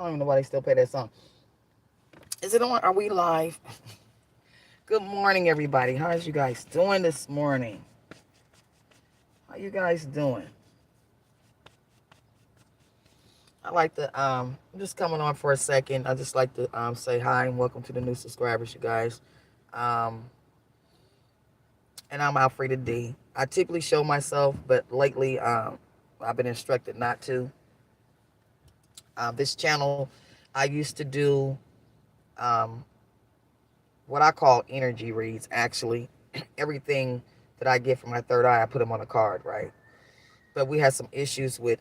don't even know why they still play that song. Is it on? Are we live? Good morning, everybody. How's you guys doing this morning? How you guys doing? I like to I'm just coming on for a second. I just like to say hi and welcome to the new subscribers, you guys. Um and I'm Alfreda D. I typically show myself, but lately I've been instructed not to. This channel I used to do um what I call energy reads actually. Everything that I get from my third eye, I put them on a card, right? But we had some issues with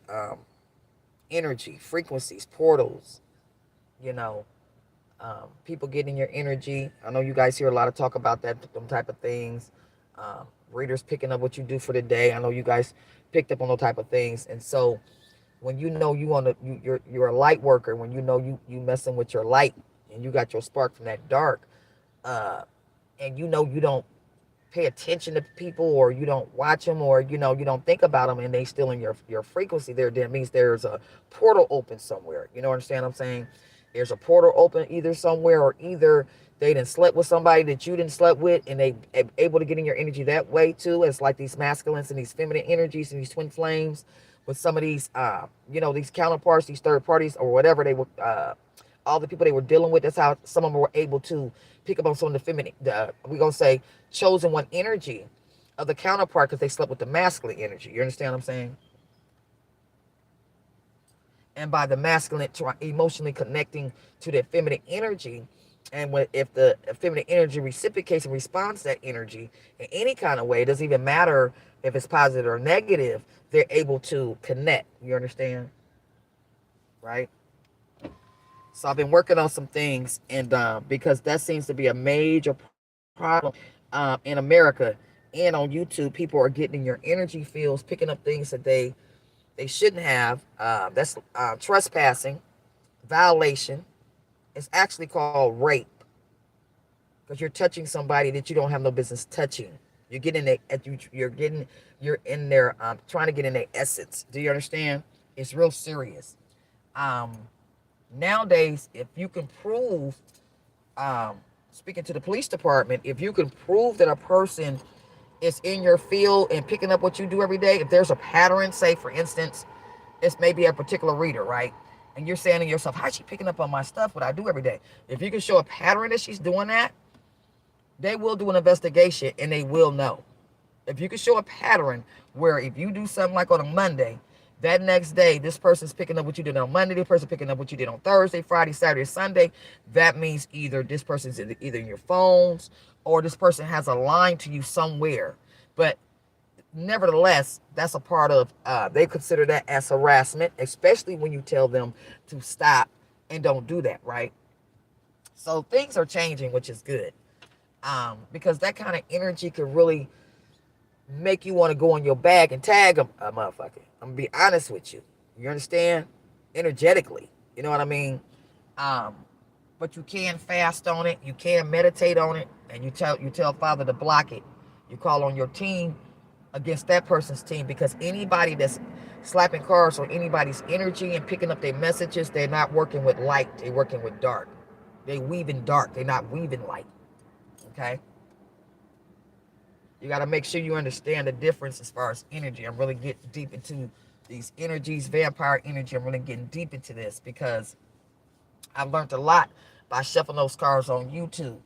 energy, frequencies, portals, you know, people getting your energy. I know you guys hear a lot of talk about that, them type of things. Um, Readers picking up what you do for the day. I know you guys picked up on those type of things. And so when you know you're a light worker, when you know you messing with your light and you got your spark from that dark, uh, and you know you don't pay attention to people or you don't watch them or you don't think about them and they still in your frequency there, then it means there's a portal open somewhere. You know, understand what I'm saying? There's a portal open either somewhere, or either they didn't slept with somebody that you didn't slept with and they able to get in your energy that way too. It's like these masculines and these feminine energies and these twin flames with some of these these counterparts, these third parties or whatever they were, all the people they were dealing with. That's how some of them were able to pick up on some of the feminine, we're going to say chosen one energy of the counterpart because they slept with the masculine energy. You understand what I'm saying? And by the masculine emotionally connecting to the feminine energy, and if the feminine energy reciprocates and responds to that energy in any kind of way, it doesn't even matter if it's positive or negative, they're able to connect. You understand? Right? So I've been working on some things, and because that seems to be a major problem in America and on YouTube, people are getting in your energy fields, picking up things that they shouldn't have. That's trespassing, violation. It's actually called rape because you're touching somebody that you don't have no business touching. You're getting you're in there trying to get in their essence. Do you understand? It's real serious. Um, Nowadays, if you can prove, um, speaking to the police department, if you can prove that a person is in your field and picking up what you do every day, if there's a pattern, say for instance, it's maybe a particular reader, right? And you're saying to yourself, how's she picking up on my stuff, what I do every day? If you can show a pattern that she's doing that, they will do an investigation and they will know. If you can show a pattern where if you do something like on a Monday, that next day, this person's picking up what you did on Monday, this person picking up what you did on Thursday, Friday, Saturday, Sunday, that means either this person's either in your phones or this person has a line to you somewhere. But nevertheless, that's a part of, they consider that as harassment, especially when you tell them to stop and don't do that, right? So things are changing, which is good. Because that kind of energy could really make you want to go on your bag and tag a motherfucker. I'm gonna be honest with you. You understand? Energetically. You know what I mean? Um, but you can fast on it, you can meditate on it, and you tell Father to block it. You call on your team against that person's team, because anybody that's slapping cards on anybody's energy and picking up their messages, they're not working with light, they're working with dark. They weave in dark, they're not weaving light. Okay? You got to make sure you understand the difference as far as energy. I'm really getting deep into these energies, vampire energy. I'm really getting deep into this because I've learned a lot by shuffling those cards on YouTube.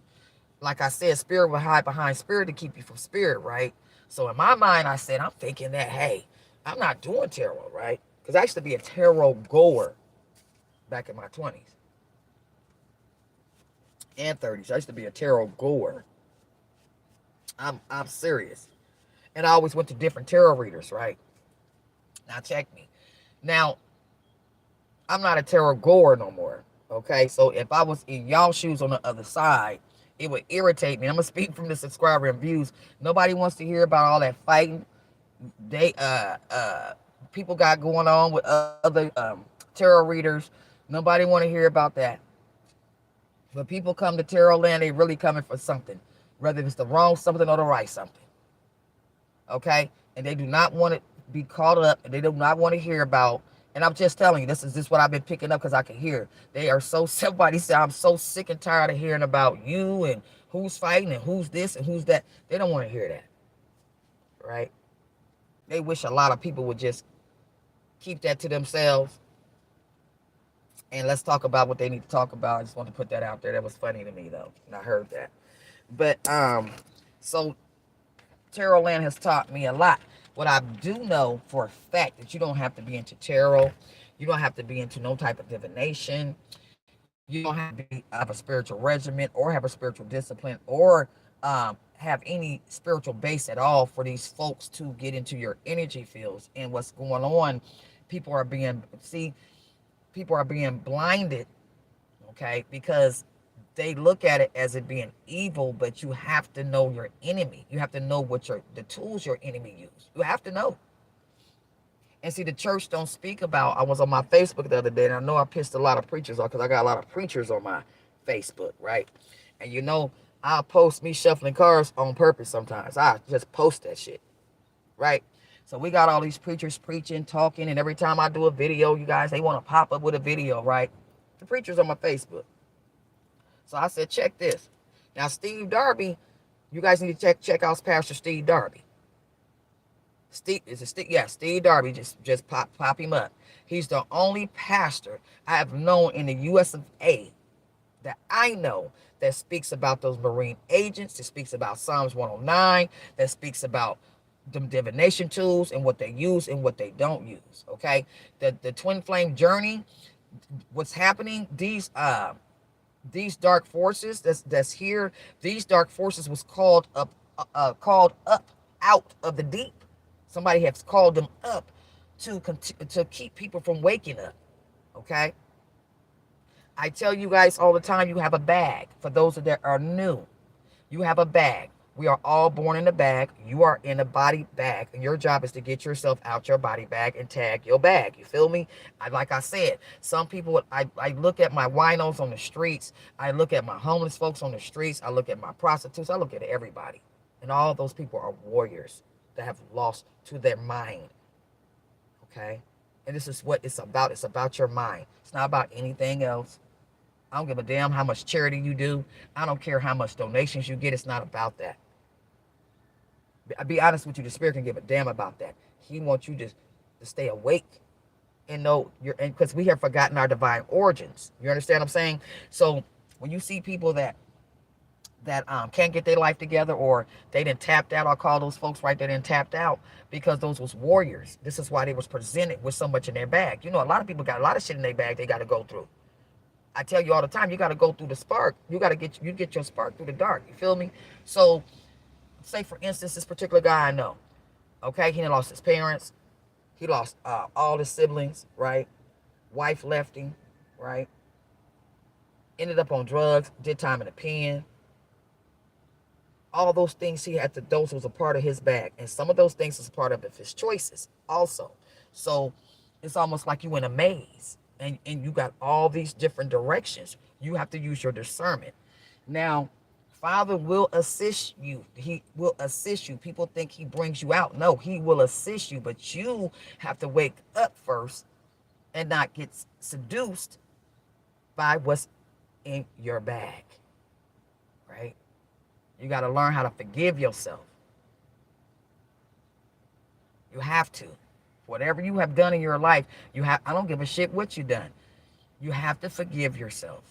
Like I said, spirit will hide behind spirit to keep you from spirit, right? So in my mind, I said, I'm thinking that, hey, I'm not doing tarot, right? Because I used to be a tarot goer back in my 20s and 30s. I used to be a tarot goer. I'm serious. And I always went to different tarot readers, right? Now check me. Now, I'm not a tarot goer no more. Okay. So if I was in y'all shoes on the other side, it would irritate me. I'm gonna speak from the subscriber and views. Nobody wants to hear about all that fighting. They people got going on with other tarot readers. Nobody want to hear about that. When people come to tarot land, they really coming for something. Whether it's the wrong something or the right something. Okay? And they do not want to be caught up, and they do not want to hear about And I'm just telling you, this is what I've been picking up because I can hear. They are so, somebody said, I'm so sick and tired of hearing about you and who's fighting and who's this and who's that. They don't want to hear that, right? They wish a lot of people would just keep that to themselves and let's talk about what they need to talk about. I just want to put that out there. That was funny to me though, and I heard that. But so tarot land has taught me a lot. What I do know for a fact that you don't have to be into tarot, you don't have to be into no type of divination, you don't have to be have a spiritual regimen or have a spiritual discipline or have any spiritual base at all for these folks to get into your energy fields and what's going on. People are being people are being blinded, okay, because they look at it as it being evil, but you have to know your enemy. You have to know what the tools your enemy use. You have to know. And see, the church don't speak about. I was on my Facebook the other day, and I know I pissed a lot of preachers off because I got a lot of preachers on my Facebook, right? And you know, I'll post me shuffling cars on purpose sometimes. I just post that shit, right? So we got all these preachers preaching, talking, and every time I do a video, you guys, they want to pop up with a video, right? The preachers on my Facebook. So I said, check this. Now, Steve Darby, you guys need to check out Pastor Steve Darby. Steve Darby, just pop him up. He's the only pastor I have known in the US of A that I know that speaks about those marine agents, that speaks about Psalms 109, that speaks about them divination tools and what they use and what they don't use. Okay. The twin flame journey, what's happening, these dark forces that's here, these dark forces was called up out of the deep. Somebody has called them up to keep people from waking up. Okay, I tell you guys all the time, you have a bag. For those that are new, you have a bag. We are all born in a bag. You are in a body bag, and your job is to get yourself out your body bag and tag your bag. You feel me? Like I said, some people, I look at my winos on the streets. I look at my homeless folks on the streets. I look at my prostitutes. I look at everybody. And all those people are warriors that have lost to their mind. Okay? And this is what it's about. It's about your mind. It's not about anything else. I don't give a damn how much charity you do. I don't care how much donations you get. It's not about that. I'll be honest with you, the spirit can give a damn about that. He wants you to stay awake and know and because we have forgotten our divine origins. You understand what I'm saying? So when you see people that can't get their life together or they didn't tapped out, I'll call those folks right there and tapped out because those was warriors. This is why they was presented with so much in their bag. You know, a lot of people got a lot of shit in their bag they got to go through. I tell you all the time, you got to go through the spark. You got to get your spark through the dark. You feel me? So say for instance, this particular guy I know, okay, he lost his parents, he lost all his siblings, right? Wife left him, right? Ended up on drugs, did time in the pen. All those things he had to dose was a part of his bag, and some of those things was a part of his choices also. So it's almost like you in a maze, and you got all these different directions. You have to use your discernment. Now, Father will assist you. He will assist you. People think he brings you out. No, he will assist you, but you have to wake up first and not get seduced by what's in your bag, right? You got to learn how to forgive yourself. You have to. Whatever you have done in your life, I don't give a shit what you done. You have to forgive yourself.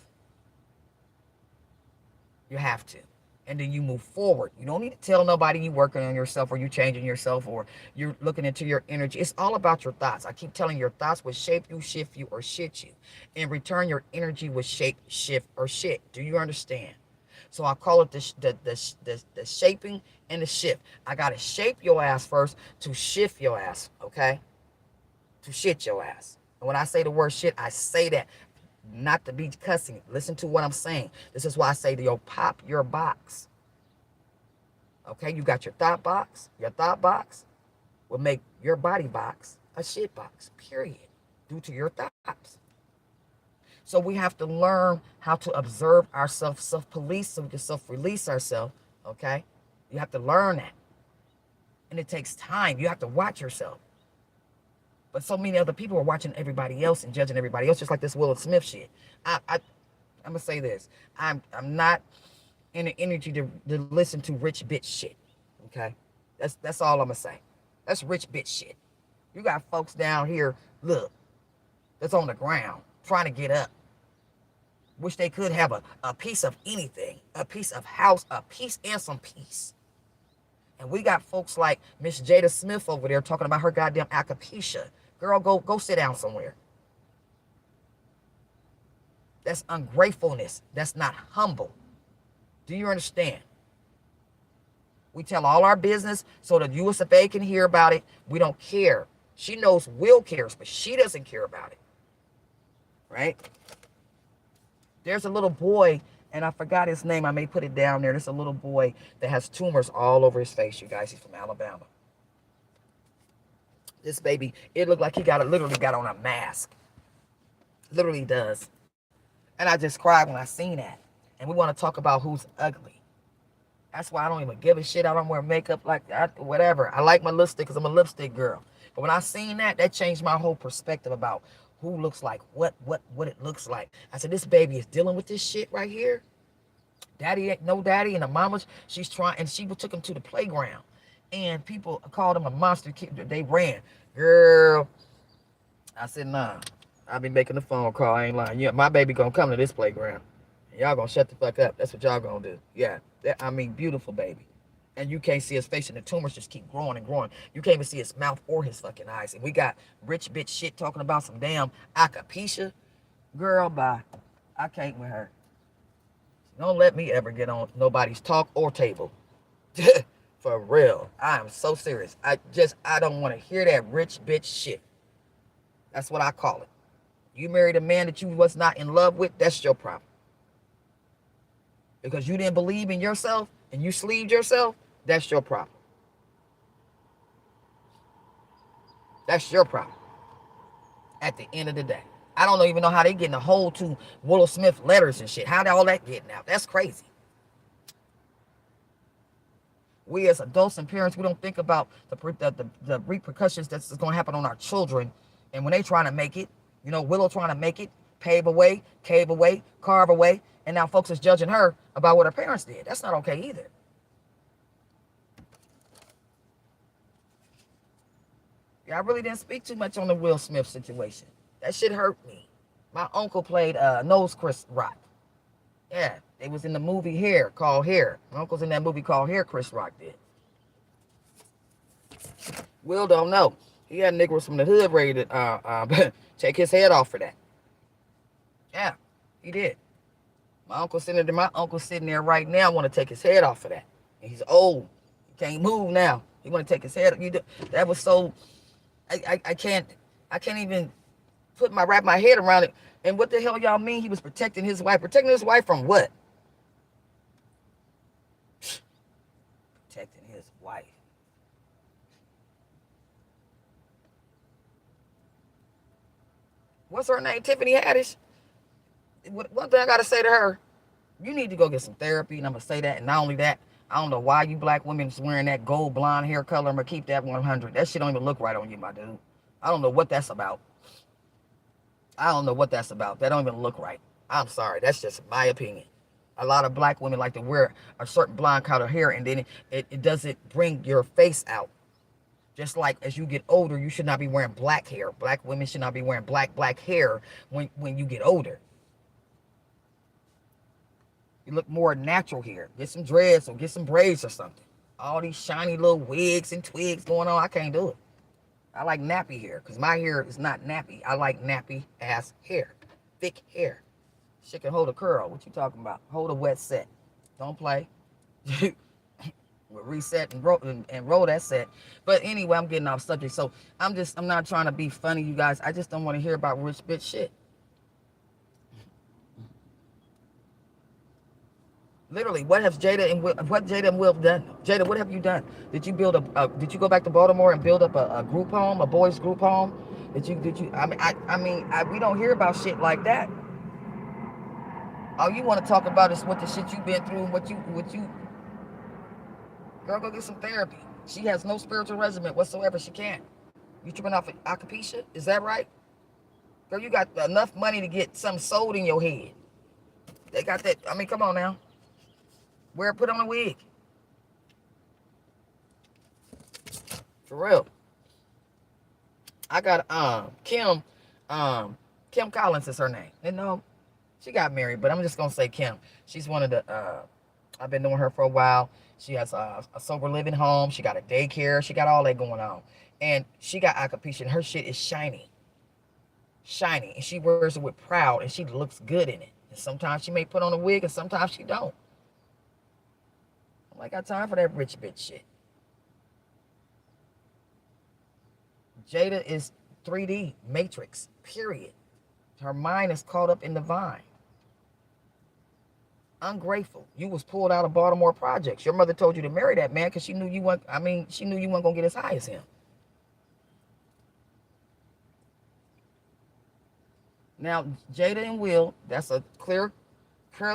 You have to. And then you move forward. You don't need to tell nobody you working on yourself or you changing yourself or you're looking into your energy. It's all about your thoughts. I keep telling you, your thoughts will shape you, shift you, or shit you. In return, your energy will shape, shift, or shit. Do you understand? So I call it the shaping and the shift. I got to shape your ass first to shift your ass, okay? To shit your ass. And when I say the word shit, I say that not to be cussing. Listen to what I'm saying. This is why I say to yo, pop your box. Okay, you got your thought box. Your thought box will make your body box a shit box, period, due to your thoughts. So we have to learn how to observe ourselves, self-police, so we can self-release ourselves, okay? You have to learn that. And it takes time. You have to watch yourself. But so many other people are watching everybody else and judging everybody else, just like this Will Smith shit. I'm gonna say this. I'm not in the energy to listen to rich bitch shit. Okay, that's all I'm gonna say. That's rich bitch shit. You got folks down here, look, that's on the ground trying to get up. Wish they could have a piece of anything, a piece of house, a piece and some peace. And we got folks like Miss Jada Smith over there talking about her goddamn alopecia. Girl, go sit down somewhere. That's ungratefulness. That's not humble. Do you understand? We tell all our business so that USFA can hear about it. We don't care. She knows Will cares, but she doesn't care about it. Right? There's a little boy, and I forgot his name. I may put it down there. There's a little boy that has tumors all over his face, you guys. He's from Alabama. This baby, it looked like he literally got on a mask. Literally does. And I just cried when I seen that. And we want to talk about who's ugly. That's why I don't even give a shit. I don't wear makeup like that, whatever. I like my lipstick because I'm a lipstick girl. But when I seen that, that changed my whole perspective about who looks like what it looks like. I said, this baby is dealing with this shit right here. Daddy ain't no daddy, and the mama, she's trying, and she took him to the playground. And people called him a monster kid. They ran. Girl, I said, nah. I be making the phone call. I ain't lying. Yeah, my baby gonna come to this playground. And y'all gonna shut the fuck up. That's what y'all gonna do. Yeah. I mean, beautiful baby. And you can't see his face, and the tumors just keep growing and growing. You can't even see his mouth or his fucking eyes. And we got rich bitch shit talking about some damn alopecia. Girl, bye. I can't with her. Don't let me ever get on nobody's talk or table. For real. I am so serious. I don't want to hear that rich bitch shit. That's what I call it. You married a man that you was not in love with, that's your problem. Because you didn't believe in yourself and you sleeved yourself, that's your problem. That's your problem. At the end of the day. I don't even know how they getting a hold to Will Smith letters and shit. How did all that getting out? That's crazy. We as adults and parents, we don't think about the repercussions that's going to happen on our children. And when they trying to make it, Willow trying to make it, pave away, cave away, carve away, and now folks is judging her about what her parents did. That's not okay either. Yeah, I really didn't speak too much on the Will Smith situation. That shit hurt me. My uncle played Nose Chris Rock. Yeah, it was in the movie Hair, called Hair. My uncle's in that movie called Hair, Chris Rock did. Will don't know. He had niggas from the hood ready to take his head off for that. Yeah, he did. My uncle's sitting there right now, want to take his head off for that. And he's old. He can't move now. He want to take his head. That was so. I can't even wrap my head around it. And what the hell y'all mean he was protecting his wife? Protecting his wife from what? Protecting his wife. What's her name? Tiffany Haddish. One thing I gotta say to her, you need to go get some therapy, and I'm gonna say that. And not only that, I don't know why you black women is wearing that gold blonde hair color. I'm gonna keep that 100. That shit don't even look right on you, my dude. I don't know what that's about. That don't even look right. I'm sorry. That's just my opinion. A lot of black women like to wear a certain blonde color hair, and then it doesn't bring your face out. Just like as you get older, you should not be wearing black hair. Black women should not be wearing black hair when you get older. You look more natural here. Get some dreads or get some braids or something. All these shiny little wigs and twigs going on, I can't do it. I like nappy hair because my hair is not nappy. I like nappy ass hair. Thick hair. Shit can hold a curl. What you talking about? Hold a wet set. Don't play. We'll reset and roll that set. But anyway, I'm getting off subject. So I'm not trying to be funny, you guys. I just don't want to hear about rich bitch shit. Literally, what Jada and Will done? Jada, what have you done? Did you build did you go back to Baltimore and build up a group home, a boys group home? Did you? We don't hear about shit like that. All you want to talk about is what the shit you've been through and what you. Girl, go get some therapy. She has no spiritual regimen whatsoever. She can't. You tripping off of alopecia? Is that right? Girl, you got enough money to get something sold in your head. They got that. I mean, come on now. Put on a wig. For real. I got Kim Collins is her name. And no, she got married, but I'm just gonna say Kim. She's one of the I've been knowing her for a while. She has a sober living home. She got a daycare. She got all that going on. And she got alopecia and her shit is shiny. Shiny. And she wears it with proud and she looks good in it. And sometimes she may put on a wig and sometimes she don't. I got time for that rich bitch shit. Jada is 3D Matrix, period. Her mind is caught up in the vine. Ungrateful. You was pulled out of Baltimore projects. Your mother told you to marry that man because she knew you weren't. I mean, she knew you weren't gonna get as high as him. Now, Jada and Will, that's a clear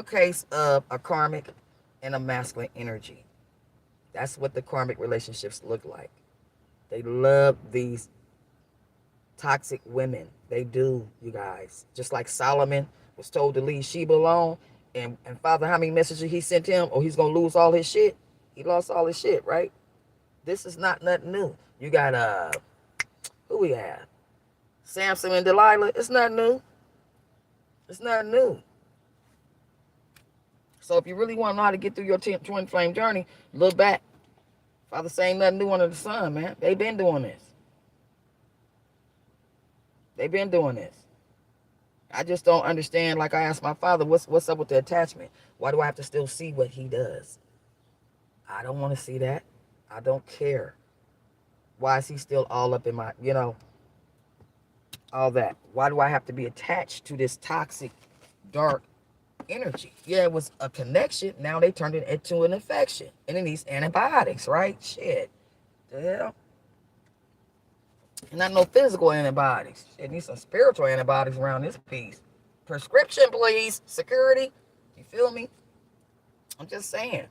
case of a karmic and a masculine energy. That's what the karmic relationships look like. They love these toxic women. They do, you guys. Just like Solomon was told to leave Sheba alone. And Father, how many messages he sent him? Or he's going to lose all his shit? He lost all his shit, right? This is not nothing new. You got, who we have? Samson and Delilah. It's not new. It's not new. So if you really want to know how to get through your twin flame journey, look back. Father saying nothing new under the sun, man. They've been doing this. They've been doing this. I just don't understand. Like I asked my father, what's up with the attachment? Why do I have to still see what he does? I don't want to see that. I don't care. Why is he still all up in my, all that? Why do I have to be attached to this toxic, dark energy? Yeah, it was a connection. Now they turned it into an infection. And it needs antibiotics, right? Shit. The hell? And not no physical antibiotics. It needs some spiritual antibiotics around this piece. Prescription, please. Security. You feel me? I'm just saying.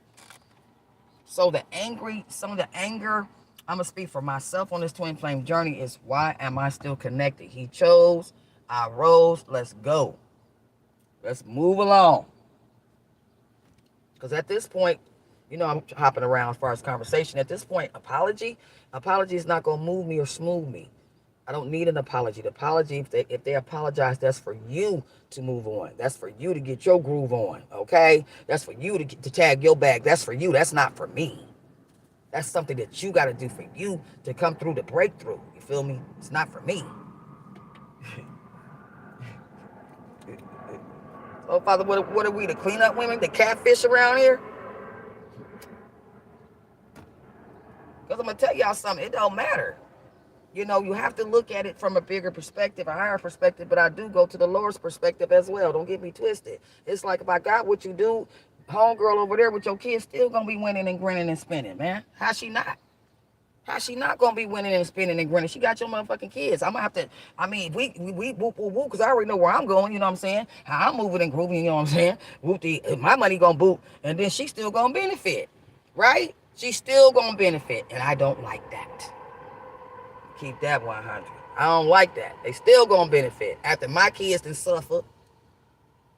So some of the anger, I'm going to speak for myself on this twin flame journey is why am I still connected? He chose, I rose, let's go. Let's move along. Because at this point, I'm hopping around as far as conversation. At this point, apology is not going to move me or smooth me. I don't need an apology. The apology, if they apologize, that's for you to move on. That's for you to get your groove on, okay? That's for you to tag your bag. That's for you. That's not for me. That's something that you got to do for you to come through the breakthrough. You feel me? It's not for me. Oh, Father, what are we, the cleanup women, the catfish around here? Because I'm going to tell y'all something. It don't matter. You have to look at it from a bigger perspective, a higher perspective, but I do go to the Lord's perspective as well. Don't get me twisted. It's like if I got what you do, homegirl over there with your kids still going to be winning and grinning and spinning, man. How she not? How she not going to be winning and spinning and grinning? She got your motherfucking kids. I'm going to have to, we whoop, whoop, whoop, because I already know where I'm going, you know what I'm saying? How I'm moving and grooving, you know what I'm saying? Whoop, my money going to boot, and then she's still going to benefit, right? She's still going to benefit, and I don't like that. Keep that 100. I don't like that. They still gonna benefit. After my kids done suffer,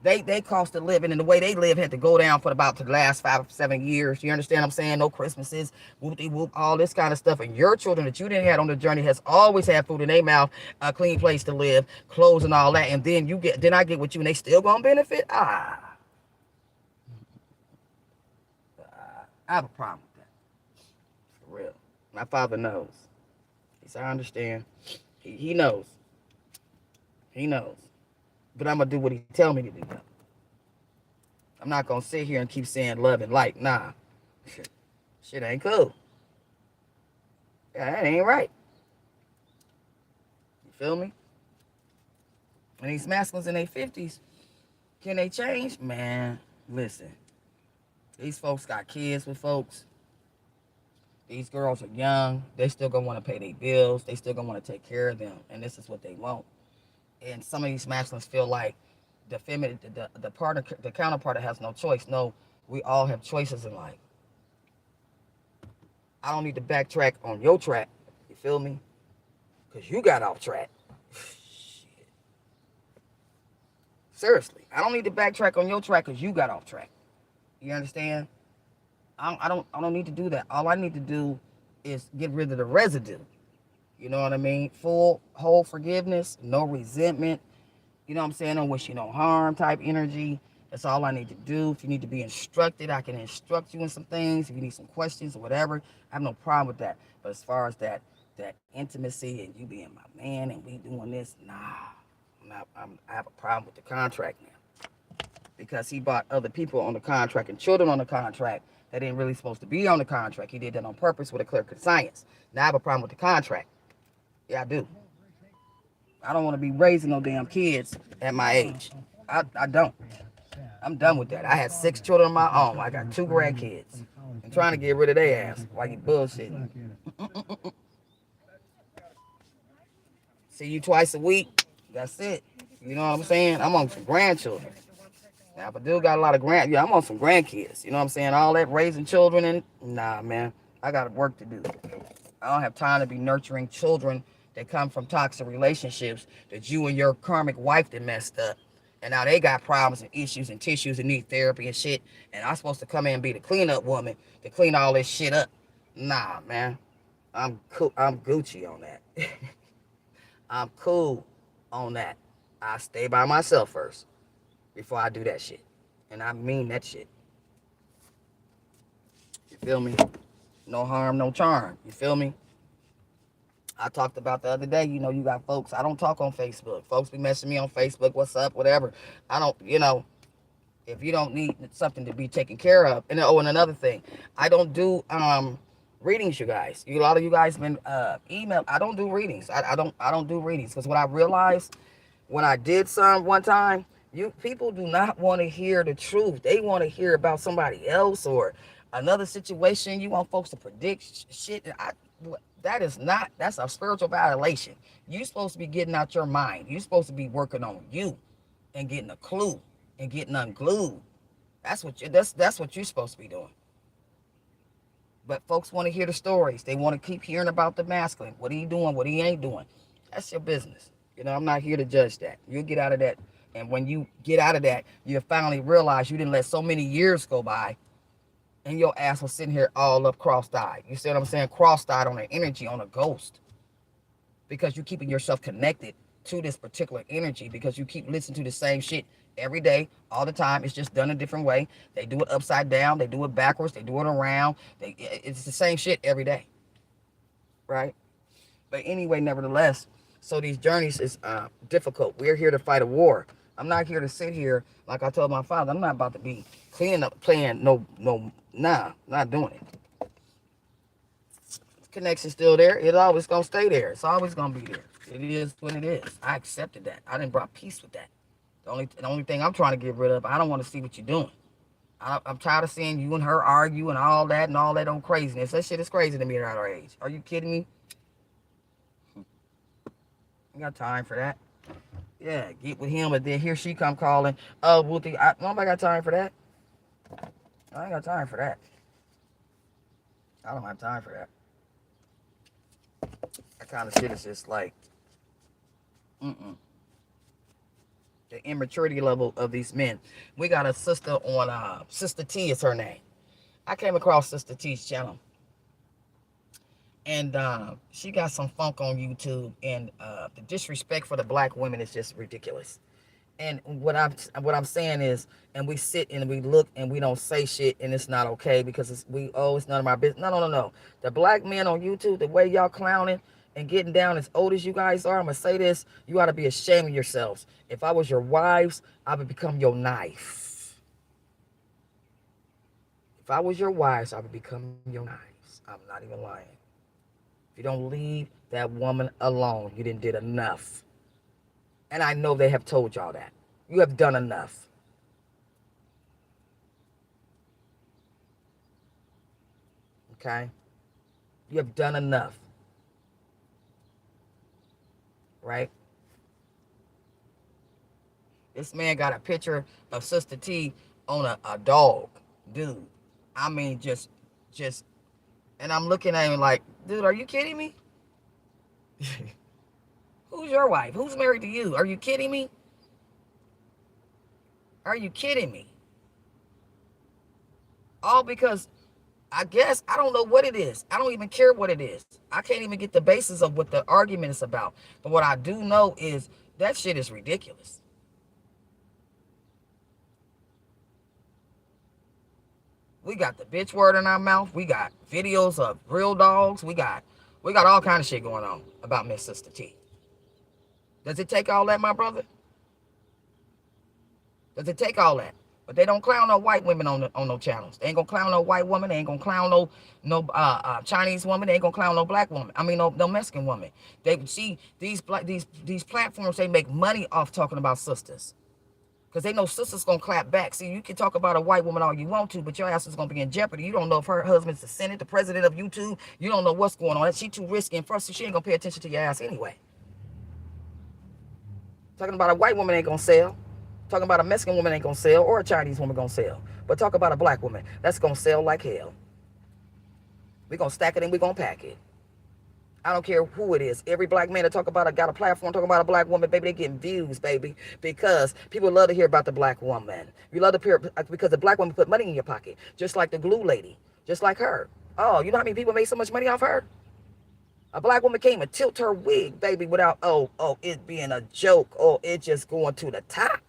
they cost of living and the way they live had to go down for about the last 5 or 7 years. You understand what I'm saying? No Christmases, whoop-de-whoop, all this kind of stuff. And your children that you didn't have on the journey has always had food in their mouth, a clean place to live, clothes and all that. And then I get with you and they still gonna benefit? I have a problem with that. For real. My father knows. I understand. He knows. He knows. But I'm going to do what he tell me to do. I'm not going to sit here and keep saying love and light. Nah. Shit ain't cool. That ain't right. You feel me? And these masculines in their 50s, can they change? Man, listen. These folks got kids with folks. These girls are young. They still gonna want to pay their bills. They still gonna want to take care of them, and this is what they want. And some of these masculines feel like the feminine, the partner, the counterpart has no choice. No, we all have choices in life. I don't need to backtrack on your track. You feel me? because you got off track. Seriously, I don't need to backtrack on your track because you got off track. You understand? I don't need to do that. All I need to do is get rid of the residue. You know what I mean? Full, whole forgiveness, no resentment. You know what I'm saying? Don't wish you no harm type energy. That's all I need to do. If you need to be instructed, I can instruct you in some things. If you need some questions or whatever, I have no problem with that. But as far as that intimacy and you being my man and we doing this, nah, I have a problem with the contract now because he brought other people on the contract and children on the contract that ain't really supposed to be on the contract. He did that on purpose with a clear conscience. Now I have a problem with the contract. Yeah, I do. I don't want to be raising no damn kids at my age. I don't. I'm done with that. I had 6 children of my own. I got 2 grandkids. I'm trying to get rid of their ass while you bullshitting. See you twice a week. That's it. You know what I'm saying? I'm on some grandchildren. Now, if I do got a lot of yeah, I'm on some grandkids. You know what I'm saying? All that raising children and nah, man. I got work to do. I don't have time to be nurturing children that come from toxic relationships that you and your karmic wife that messed up. And now they got problems and issues and tissues and need therapy and shit. And I'm supposed to come in and be the cleanup woman to clean all this shit up. Nah, man. I'm cool. I'm Gucci on that. I'm cool on that. I stay by myself first before I do that shit. And I mean that shit. You feel me? No harm, no charm. You feel me? I talked about the other day, you got folks. I don't talk on Facebook. Folks be messaging me on Facebook, what's up, whatever. I don't, if you don't need something to be taken care of. And another thing, I don't do readings, you guys. A lot of you guys been email. I don't do readings. I don't do readings because what I realized when I did some one time, you people do not want to hear the truth. They want to hear about somebody else or another situation. You want folks to predict shit. That's a spiritual violation. You're supposed to be getting out your mind. You're supposed to be working on you and getting a clue and getting unglued. That's what you're supposed to be doing. But folks want to hear the stories. They want to keep hearing about the masculine. What he doing, what he ain't doing. That's your business. I'm not here to judge that. You'll get out of that. And when you get out of that, you finally realize you didn't let so many years go by and your ass was sitting here all up cross-eyed. You see what I'm saying? Cross-eyed on an energy, on a ghost. Because you're keeping yourself connected to this particular energy because you keep listening to the same shit every day, all the time. It's just done a different way. They do it upside down. They do it backwards. They do it around. It's the same shit every day. Right? But anyway, nevertheless, so these journeys is difficult. We're here to fight a war. I'm not here to sit here, like I told my father, I'm not about to be cleaning up, playing not doing it. Connection's still there. It's always gonna stay there. It's always gonna be there. It is what it is. I accepted that. I didn't brought peace with that. The only thing I'm trying to get rid of, I don't want to see what you're doing. I'm tired of seeing you and her argue and all that old craziness. That shit is crazy to me at our age. Are you kidding me? I got time for that. Yeah, get with him, but then here she come calling. Oh, Wooty, nobody got time for that. I ain't got time for that. I don't have time for that. That kind of shit is just like, the immaturity level of these men. We got a sister on, Sister T is her name. I came across Sister T's channel. And she got some funk on YouTube. And the disrespect for the black women is just ridiculous. And what I'm saying is, and we sit and we look and we don't say shit and it's not okay because it's none of my business. No. The black men on YouTube, the way y'all clowning and getting down as old as you guys are, I'm gonna say this, you ought to be ashamed of yourselves. If I was your wives, I would become your knife. If I was your wives, I would become your knives. I'm not even lying. If you don't leave that woman alone, you didn't did enough. And I know they have told y'all that. You have done enough. Okay? You have done enough. Right? This man got a picture of Sister T on a dog. Dude. I mean, just, and I'm looking at him like, dude, are you kidding me? Who's your wife? Who's married to you? Are you kidding me? Are you kidding me? All because I guess I don't know what it is. I don't even care what it is. I can't even get the basis of what the argument is about. But what I do know is that shit is ridiculous. We got the bitch word in our mouth. We got videos of real dogs. We got all kind of shit going on about Miss Sister T. Does it take all that, my brother? Does it take all that? But they don't clown no white women on no channels. They ain't gonna clown no white woman. They ain't gonna clown no Chinese woman. They ain't gonna clown no black woman. I mean no Mexican woman. They see these platforms. They make money off talking about sisters. Because they know sisters gonna clap back. See, you can talk about a white woman all you want to, but your ass is gonna be in jeopardy. You don't know if her husband's the Senate, the president of YouTube. You don't know what's going on. She too risky, and first she ain't gonna pay attention to your ass anyway. Talking about a white woman ain't gonna sell. Talking about a Mexican woman ain't gonna sell, or a Chinese woman gonna sell. But talk about a black woman that's gonna sell like hell. We gonna stack it and we gonna pack it. I don't care who it is. Every black man that talk about got a platform talking about a black woman, baby, they getting views, baby. Because people love to hear about the black woman. You love to hear because the black woman put money in your pocket, just like the glue lady, just like her. Oh, you know how many people made so much money off her? A black woman came and tilt her wig, baby, without it being a joke, it just going to the top.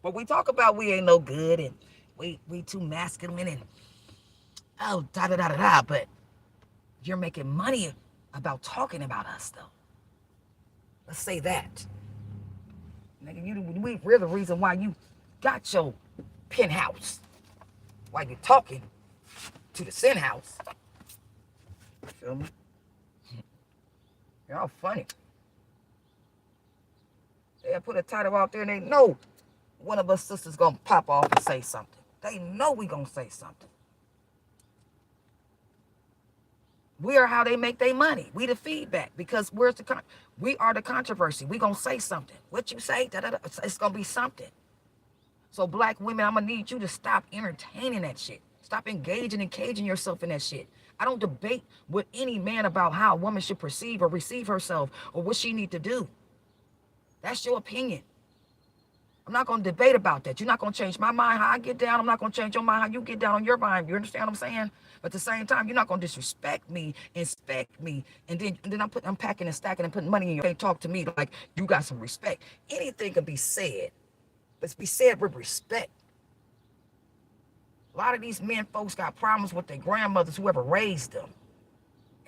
But we talk about we ain't no good and we too masculine and da da da da da. But you're making money about talking about us, though. Let's say that. Nigga, we're the reason why you got your penthouse. Why you talking to the sin house. You feel me? Y'all funny. They put a title out there and they know one of us sisters gonna pop off and say something. They know we gonna say something. We are how they make their money. We the feedback because we are the controversy. We gonna say something. What you say, it's gonna be something. So black women, I'm gonna need you to stop entertaining that shit. Stop engaging and caging yourself in that shit. I don't debate with any man about how a woman should perceive or receive herself or what she need to do. That's your opinion. I'm not going to debate about that. You're not going to change my mind how I get down. I'm not going to change your mind how you get down on your mind. You understand what I'm saying? But at the same time, you're not going to disrespect me, inspect me, and then I'm packing and stacking and putting money in your face. Talk to me like you got some respect. Anything can be said. Let's be said with respect. A lot of these men folks got problems with their grandmothers, whoever raised them.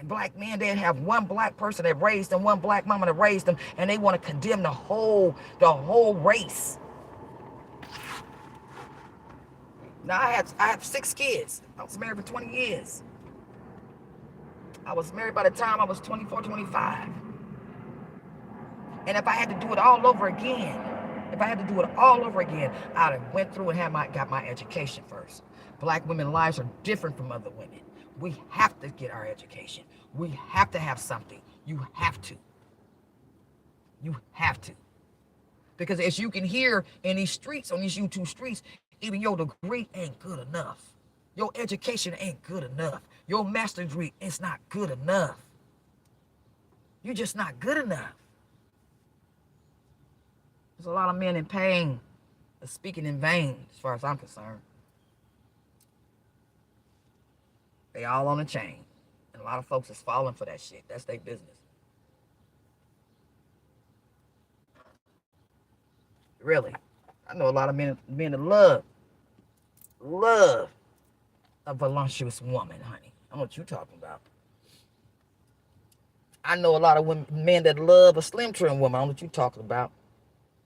And black men, they have one black person that raised them, one black mama that raised them, and they want to condemn the whole race. Now, I have 6 kids. I was married for 20 years. I was married by the time I was 24, 25. And if I had to do it all over again, I'd have went through and got my education first. Black women's lives are different from other women. We have to get our education. We have to have something. You have to. You have to. Because as you can hear in these streets, on these YouTube streets, even your degree ain't good enough. Your education ain't good enough. Your master's degree is not good enough. You're just not good enough. There's a lot of men in pain speaking in vain, as far as I'm concerned. They all on the chain. And a lot of folks is falling for that shit. That's their business. Really. I know a lot of men that love a voluptuous woman, honey. I know what you talking about. I know a lot of men that love a slim trim woman. I know what you talking about.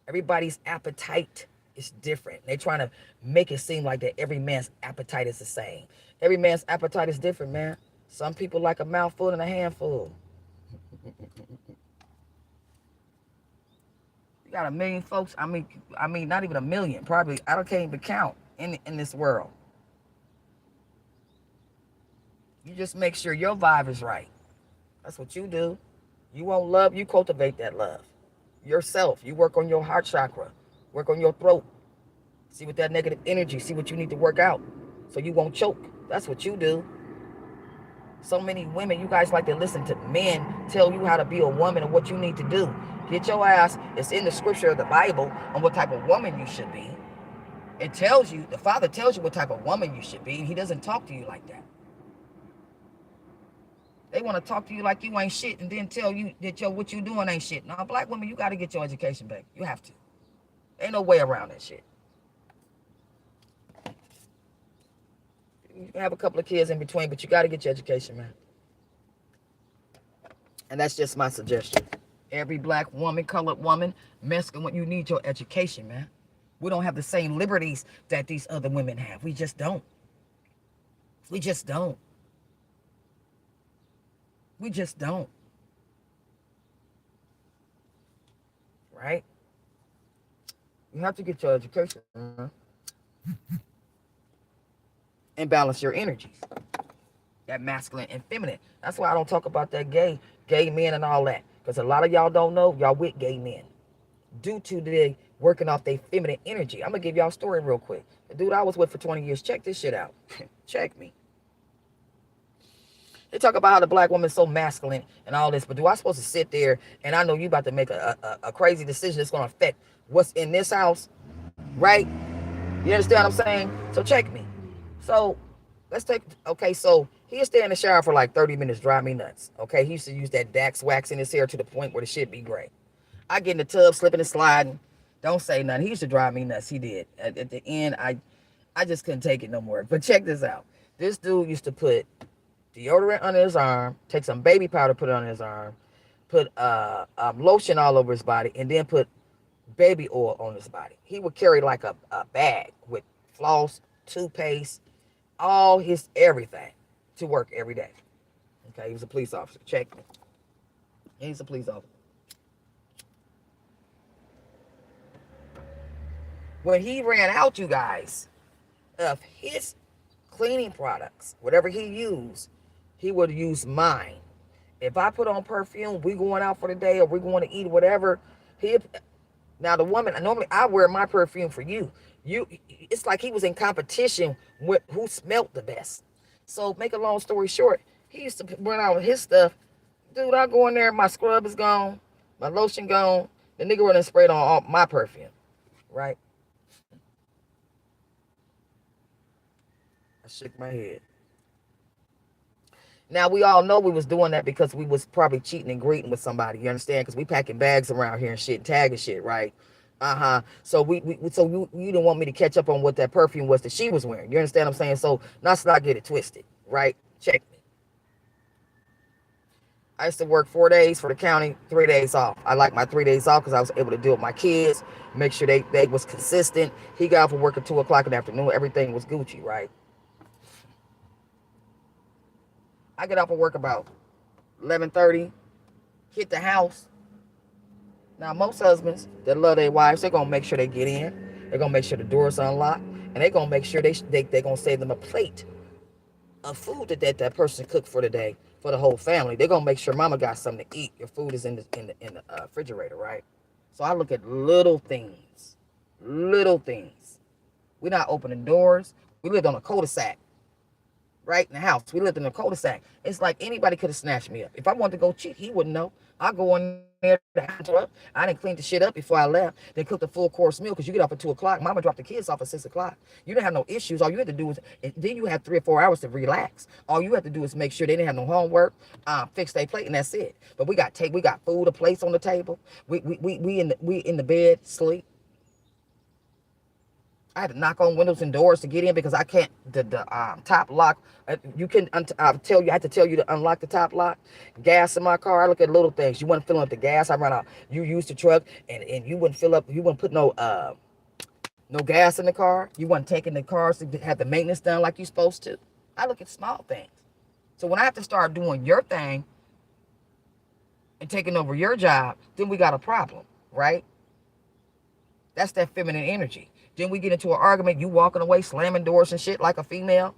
Everybody's appetite is different. They're trying to make it seem like that every man's appetite is the same. Every man's appetite is different, man. Some people like a mouthful and a handful. You got a million folks. I mean, not even a million. Probably, can't even count in this world. You just make sure your vibe is right. That's what you do. You want love, you cultivate that love. Yourself. You work on your heart chakra. Work on your throat. See what that negative energy, see what you need to work out so you won't choke. That's what you do. So many women, you guys like to listen to men tell you how to be a woman and what you need to do. Get your ass, it's in the scripture of the Bible on what type of woman you should be. It tells you, the Father tells you what type of woman you should be. He doesn't talk to you like that. They want to talk to you like you ain't shit and then tell you that what you doing ain't shit. Now, black women, you got to get your education back. You have to. Ain't no way around that shit. You can have a couple of kids in between, but you got to get your education, man. And that's just my suggestion. Every black woman, colored woman, Mexican, you need your education, man. We don't have the same liberties that these other women have. We just don't. We just don't. We just don't. Right? You have to get your education, man. And balance your energies. That masculine and feminine. That's why I don't talk about that gay men and all that. Because a lot of y'all don't know, y'all with gay men. Due to they working off their feminine energy. I'm going to give y'all a story real quick. The dude I was with for 20 years, check this shit out. Check me. They talk about how the black woman's so masculine and all this, but do I supposed to sit there and I know you about to make a crazy decision that's going to affect what's in this house, right? You understand what I'm saying? So check me. So let's take, okay, so he'll stay in the shower for like 30 minutes, drive me nuts. Okay, he used to use that Dax wax in his hair to the point where the shit be gray. I get in the tub, slipping and sliding. Don't say nothing. He used to drive me nuts. He did. At the end, I just couldn't take it no more. But check this out. This dude used to put deodorant under his arm, take some baby powder, put it on his arm, put lotion all over his body, and then put baby oil on his body. He would carry like a bag with floss, toothpaste, all his everything to work every day. Okay, he was a police officer. Check me. He's a police officer. When he ran out, you guys, of his cleaning products, whatever he used, he would use mine. If I put on perfume, we going out for the day or we going to eat whatever, now the woman, normally I wear my perfume for you. It's like he was in competition with who smelled the best. So make a long story short, he used to run out with his stuff. Dude, I go in there, my scrub is gone, my lotion gone. The nigga running sprayed on all my perfume, right? I shook my head. Now we all know we was doing that because we was probably cheating and greeting with somebody. You understand? Because we packing bags around here and shit, and tagging shit, right? So you didn't want me to catch up on what that perfume was that she was wearing. You understand what I'm saying? So let's not get it twisted, right? Check me. I used to work 4 days for the county, 3 days off. I like my 3 days off because I was able to deal with my kids, make sure they was consistent. He got off of work at 2 o'clock in the afternoon. Everything was Gucci, right? I get off of work about 11:30, hit the house. Now, most husbands that love their wives, they're going to make sure they get in. They're going to make sure the door's unlocked. And they're going to make sure they're going to save them a plate of food that person cooked for the day for the whole family. They're going to make sure mama got something to eat. Your food is in the refrigerator, right? So I look at little things. Little things. We're not opening doors. We lived on a cul-de-sac. Right in the house. We lived in a cul-de-sac. It's like anybody could have snatched me up. If I wanted to go cheat, he wouldn't know. I go in there to up. I didn't clean the shit up before I left. Then cook the full course meal because you get off at 2 o'clock. Mama dropped the kids off at 6 o'clock. You didn't have no issues. All you had to do was, then you had 3 or 4 hours to relax. All you had to do is make sure they didn't have no homework, fix their plate, and that's it. But we got food, a place on the table. We in the bed, sleep. I had to knock on windows and doors to get in because I can't. The top lock. You can I had to tell you to unlock the top lock. Gas in my car. I look at little things. You wasn't filling up the gas. I run out. You used the truck and you wouldn't fill up. You wouldn't put no gas in the car. You wasn't taking the cars to have the maintenance done like you supposed to. I look at small things. So when I have to start doing your thing and taking over your job, then we got a problem, right? That's that feminine energy. Then we get into an argument, you walking away, slamming doors and shit like a female.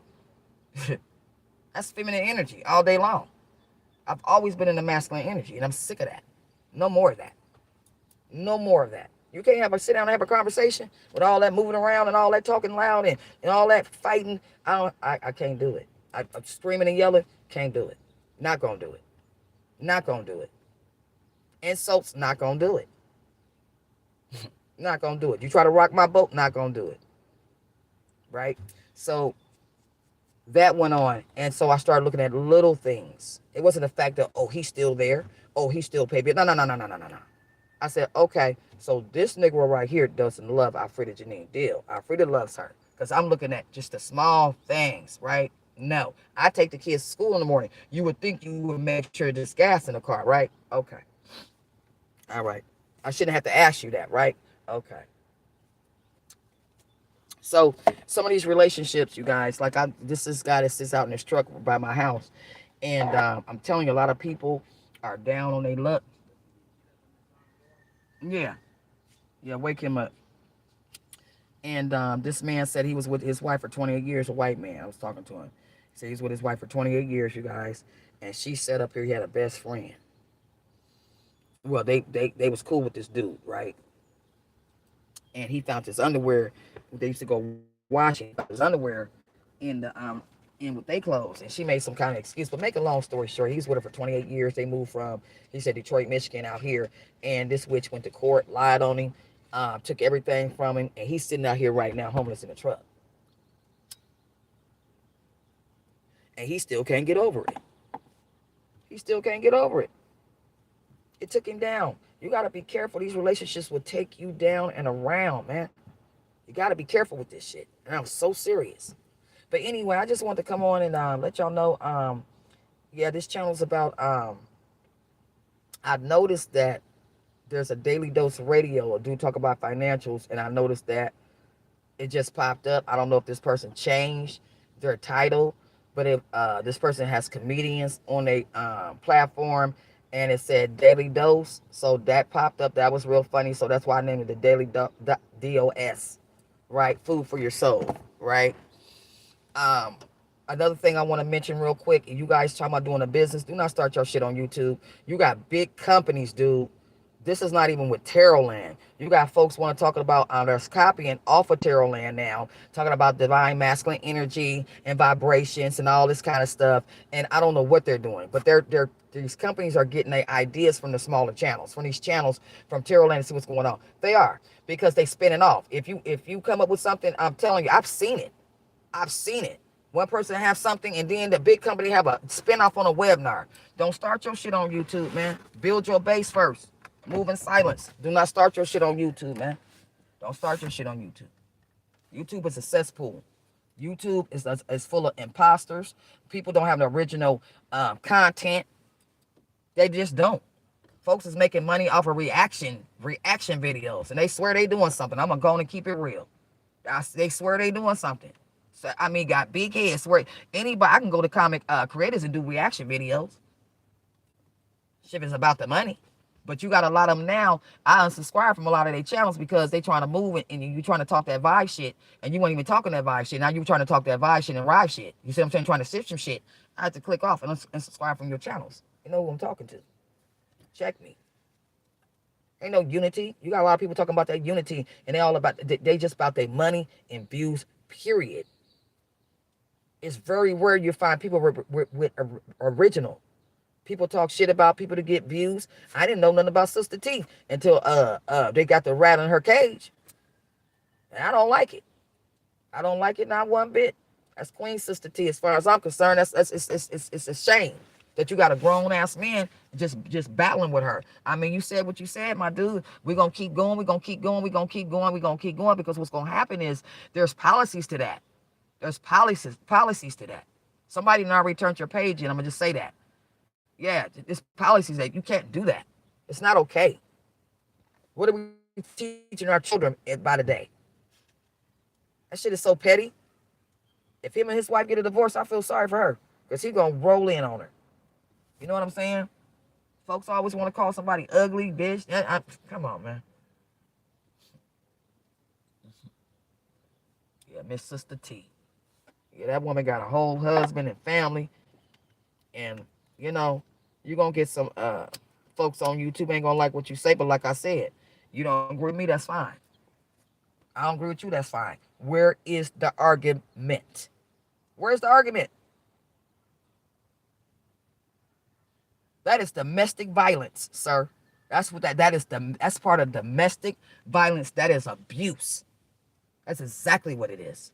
That's feminine energy all day long. I've always been in the masculine energy, and I'm sick of that. No more of that. No more of that. You can't sit down and have a conversation with all that moving around and all that talking loud and all that fighting. I can't do it. I'm screaming and yelling. Can't do it. Not gonna do it. Not gonna do it. Insults, not gonna do it. Not gonna do it. You try to rock my boat, not gonna do it. Right? So that went on. And so I started looking at little things. It wasn't the fact that, oh, he's still there. Oh, he still paid bill. No, no, no, no, no, no, no, no. I said, okay, so this Negro right here doesn't love Alfreda Janine Deal. Alfreda loves her. Because I'm looking at just the small things, right? No. I take the kids to school in the morning. You would think you would make sure there's gas in the car, right? Okay. All right. I shouldn't have to ask you that, right? Okay. So some of these relationships, you guys, like this guy that sits out in his truck by my house, and I'm telling you, a lot of people are down on their luck. Yeah, yeah, wake him up. And this man said he was with his wife for 28 years. A white man. I was talking to him. He said he's with his wife for 28 years, you guys. And she said up here he had a best friend. Well, they was cool with this dude, right? And he found his underwear. They used to go washing. His underwear in the in with their clothes, and she made some kind of excuse. But make a long story short, he's with her for 28 years. They moved from, he said, Detroit, Michigan, out here, and this witch went to court, lied on him, took everything from him, and he's sitting out here right now, homeless in a truck, and he still can't get over it. He still can't get over it. It took him down. You got to be careful. These relationships will take you down and around, man. You got to be careful with this shit. And I'm so serious. But anyway, I just want to come on and let y'all know. Yeah, this channel is about. I noticed that there's a Daily Dose Radio. I do talk about financials, and I noticed that it just popped up. I don't know if this person changed their title, but if this person has comedians on a platform, and it said Daily Dose, so that popped up. That was real funny. So that's why I named it the Daily DOS, right? Food for your soul, right? Um, Another thing I want to mention real quick, you guys talking about doing a business, do not start your shit on YouTube. You got big companies, dude. This is not even with Tarot Land. You got folks want to talk about there's copying off of Tarot Land now, talking about divine masculine energy and vibrations and all this kind of stuff. And I don't know what they're doing, but these companies are getting their ideas from the smaller channels, from these channels from Tarot Land, to see what's going on. They are, because they spin it off. If you come up with something, I'm telling you, I've seen it. I've seen it. One person have something, and then the big company have a spin-off on a webinar. Don't start your shit on YouTube, man. Build your base first. Move in silence. Do not start your shit on YouTube, man. Don't start your shit on YouTube. YouTube is a cesspool. YouTube is full of imposters. People don't have the original content. They just don't. Folks is making money off of reaction videos, and they swear they doing something. I'm gonna go on and keep it real. They swear they doing something. So, I mean, got big heads. Where anybody, I can go to comic creators and do reaction videos. Shit is about the money. But you got a lot of them now. I unsubscribe from a lot of their channels because they trying to move it, and you trying to talk that vibe shit, and you weren't even talking that vibe shit. Now you trying to talk that vibe shit and ride shit. You see what I'm saying? Trying to shift some shit. I have to click off and unsubscribe from your channels. You know who I'm talking to. Check me. Ain't no unity. You got a lot of people talking about that unity, and they just about their money and views, period. It's very rare you find people with original. People talk shit about people to get views. I didn't know nothing about Sister T until they got the rat in her cage. And I don't like it. I don't like it not one bit. That's Queen Sister T. As far as I'm concerned, it's a shame that you got a grown ass man just battling with her. I mean, you said what you said, my dude. We're gonna keep going, we're gonna keep going, we're gonna keep going, we're gonna keep going, because what's gonna happen is there's policies to that. There's policies to that. Somebody now returned your page, and I'm gonna just say that. Yeah, there's policies that you can't do that. It's not okay. What are we teaching our children by the day? That shit is so petty. If him and his wife get a divorce, I feel sorry for her, because he's gonna roll in on her. You know what I'm saying? Folks always want to call somebody ugly, bitch. Come on, man. Yeah, Miss Sister T. Yeah, that woman got a whole husband and family. And, you know, you're going to get some folks on YouTube ain't going to like what you say. But like I said, you don't agree with me, that's fine. I don't agree with you, that's fine. Where is the argument? Where's the argument? That is domestic violence, sir. That's part of domestic violence. That is abuse. That's exactly what it is.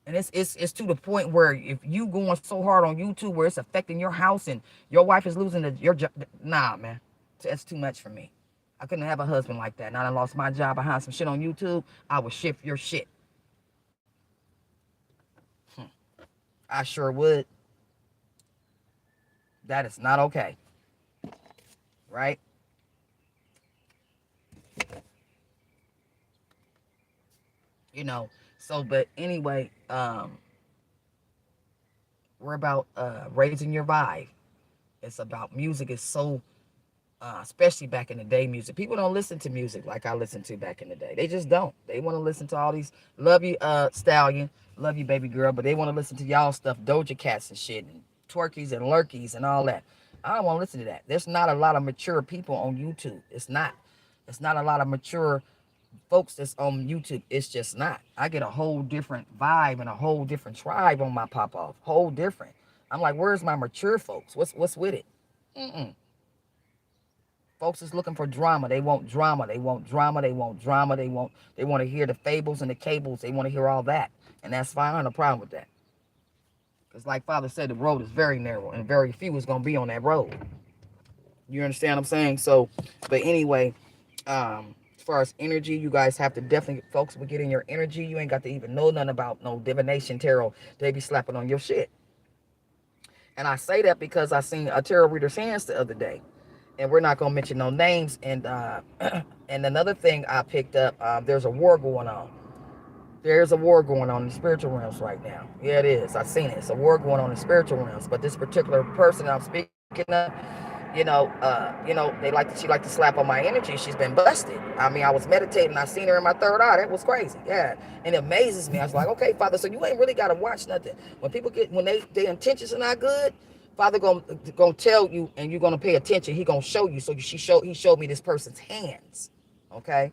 And it's to the point where if you going so hard on YouTube where it's affecting your house and your wife is losing your job, nah, man, that's too much for me. I couldn't have a husband like that. Now I lost my job behind some shit on YouTube. I would shift your shit. I sure would. That is not okay, right? You know. So, but anyway, we're about raising your vibe. It's about music. Is so especially back in the day, music. People don't listen to music like I listened to back in the day. They just don't. They want to listen to all these love you, stallion, love you, baby girl, but they want to listen to y'all stuff, Doja Cats and shit, and twerkies and lurkies and all that. I don't want to listen to that. There's not a lot of mature people on YouTube. It's not. It's not a lot of mature folks that's on YouTube. It's just not. I get a whole different vibe and a whole different tribe on my pop off. Whole different. I'm like, where's my mature folks? What's with it? Mm-mm. Folks is looking for drama. They want drama. They want drama. They want drama. They want to hear the fables and the cables. They want to hear all that. And that's fine. I have no problem with that. Because like Father said, the road is very narrow and very few is going to be on that road. You understand what I'm saying? So, but anyway, as far as energy, you guys have to definitely focus with getting your energy. You ain't got to even know nothing about no divination tarot. They be slapping on your shit. And I say that because I seen a tarot reader's hands the other day. And we're not gonna mention no names. And and another thing I picked up, there's a war going on. There's a war going on in the spiritual realms right now. Yeah, it is. I've seen it. It's a war going on in spiritual realms. But this particular person I'm speaking of, she like to slap on my energy. She's been busted. I mean, I was meditating. I seen her in my third eye. That was crazy. Yeah, and it amazes me. I was like, okay, Father, so you ain't really got to watch nothing. When people when their intentions are not good, Father gonna tell you, and you're gonna pay attention. He gonna show you. So he showed me this person's hands. Okay,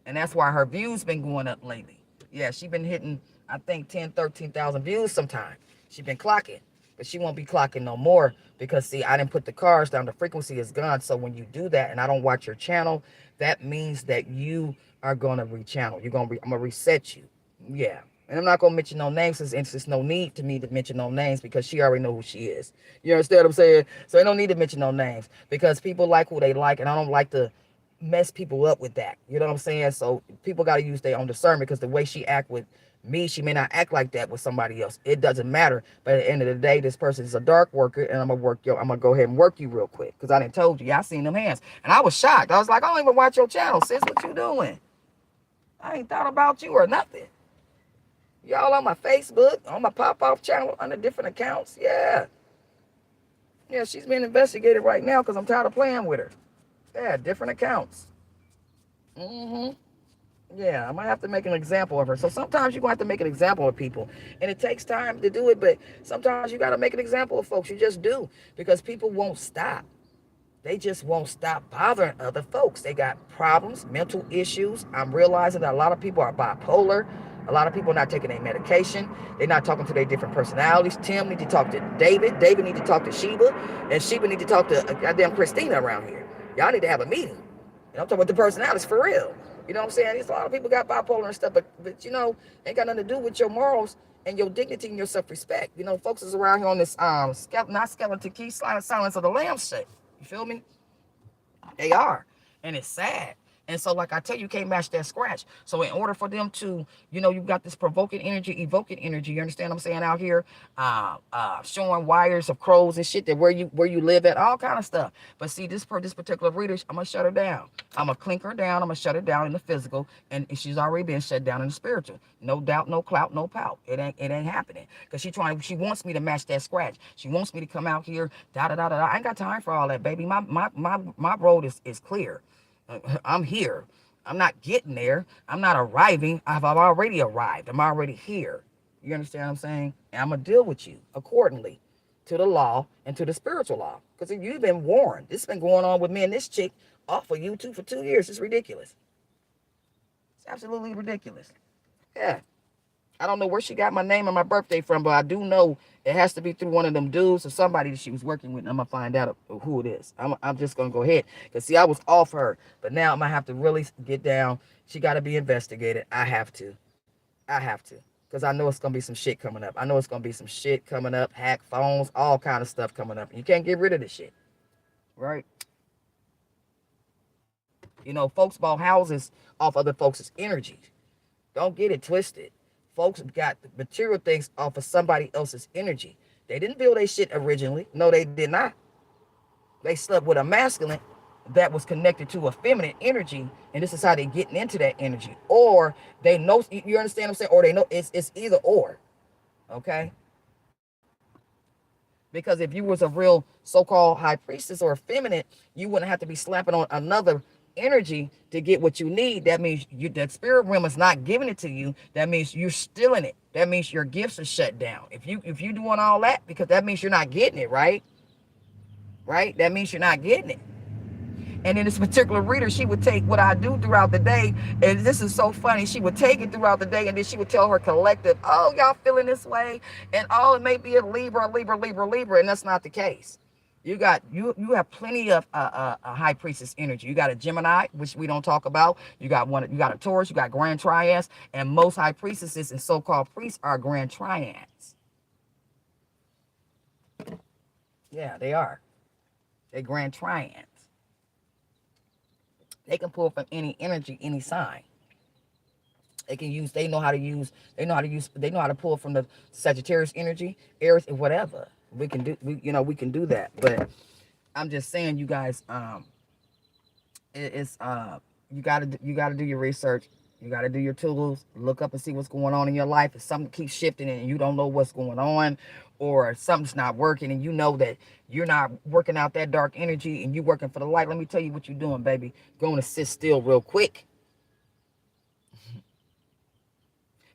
and that's why her views been going up lately. Yeah, she been hitting, I think, 10, 13,000 views sometime. She been clocking, but she won't be clocking no more because, see, I didn't put the cards down. The frequency is gone. So when you do that and I don't watch your channel, that means that you are going to rechannel. I'm going to reset you. Yeah. And I'm not going to mention no names since there's no need to me to mention no names because she already know who she is. You understand what I'm saying? So I don't need to mention no names because people like who they like, and I don't like to mess people up with that. You know what I'm saying? So people got to use their own discernment because the way she act with me, she may not act like that with somebody else. It doesn't matter. But at the end of the day, this person is a dark worker, and I'm gonna go ahead and work you real quick because I didn't told you. Yeah, I seen them hands, and I was shocked. I was like, I don't even watch your channel, sis. What you doing? I ain't thought about you or nothing. Y'all on my Facebook, on my pop-off channel, under different accounts. Yeah. Yeah, she's being investigated right now because I'm tired of playing with her. Yeah, different accounts. Mm-hmm. Yeah, I might have to make an example of her. So sometimes you're going to have to make an example of people. And it takes time to do it, but sometimes you got to make an example of folks. You just do. Because people won't stop. They just won't stop bothering other folks. They got problems, mental issues. I'm realizing that a lot of people are bipolar. A lot of people are not taking their medication. They're not talking to their different personalities. Tim need to talk to David. David need to talk to Sheba. And Sheba need to talk to goddamn Christina around here. Y'all need to have a meeting. I'm talking about the personalities for real. You know what I'm saying? There's a lot of people got bipolar and stuff, but ain't got nothing to do with your morals and your dignity and your self-respect. Folks is around here on this not skeleton key, silence of the lambs shit. You feel me? They are. And it's sad. And so, like I tell you, you can't match that scratch. So in order for them to, you've got this provoking energy, evoking energy, you understand what I'm saying, out here, showing wires of crows and shit that where you live at, all kind of stuff. But see, this particular reader, I'm gonna shut her down. I'm gonna clink her down, I'm gonna shut her down in the physical, and she's already been shut down in the spiritual. No doubt, no clout, no pout. It ain't happening. Because she wants me to match that scratch. She wants me to come out here, da da da da. I ain't got time for all that, baby. My road is clear. I'm here. I'm not getting there. I'm not arriving. I've already arrived. I'm already here. You understand what I'm saying? And I'm going to deal with you accordingly to the law and to the spiritual law. Because you've been warned. This has been going on with me and this chick off of YouTube for 2 years. It's ridiculous. It's absolutely ridiculous. Yeah. I don't know where she got my name and my birthday from, but I do know it has to be through one of them dudes or somebody that she was working with. And I'm gonna find out who it is. I'm just gonna go ahead, because see, I was off her, but now I'm gonna have to really get down. She got to be investigated. I have to, because I know it's gonna be some shit coming up. I know it's gonna be some shit coming up, hack phones, all kind of stuff coming up. You can't get rid of this shit, right? You know, folks bought houses off other folks' energy. Don't get it twisted. Folks got material things off of somebody else's energy. They didn't build their shit originally. No, they did not. They slept with a masculine that was connected to a feminine energy, and this is how they getting into that energy. Or they know, you understand what I'm saying? Or they know it's either or. Okay? Because if you was a real so-called high priestess or a feminine, you wouldn't have to be slapping on another energy to get what you need. That means that spirit realm is not giving it to you. That means you're stealing it. That means your gifts are shut down. If you doing all that, because that means you're not getting it, right? Right? That means you're not getting it. And in this particular reader, she would take what I do throughout the day, and this is so funny. She would take it throughout the day, and then she would tell her collective, "Oh, y'all feeling this way," and "Oh, it may be a Libra, Libra, Libra, Libra," and that's not the case. You have plenty of high priestess energy. You got a Gemini, which we don't talk about. You got one. You got a Taurus. You got grand triads, and most high priestesses and so-called priests are grand triads. Yeah, they are. They're grand triads. They can pull from any energy, any sign. They can use. They know how to use. They know how to use. They know how to pull from the Sagittarius energy, Aries, and whatever. We can do. We can do that. But I'm just saying, you guys. It's you gotta do your research. You gotta do your tools. Look up and see what's going on in your life. If something keeps shifting and you don't know what's going on, or something's not working and you know that you're not working out that dark energy and you're working for the light, let me tell you what you're doing, baby. Going to sit still real quick,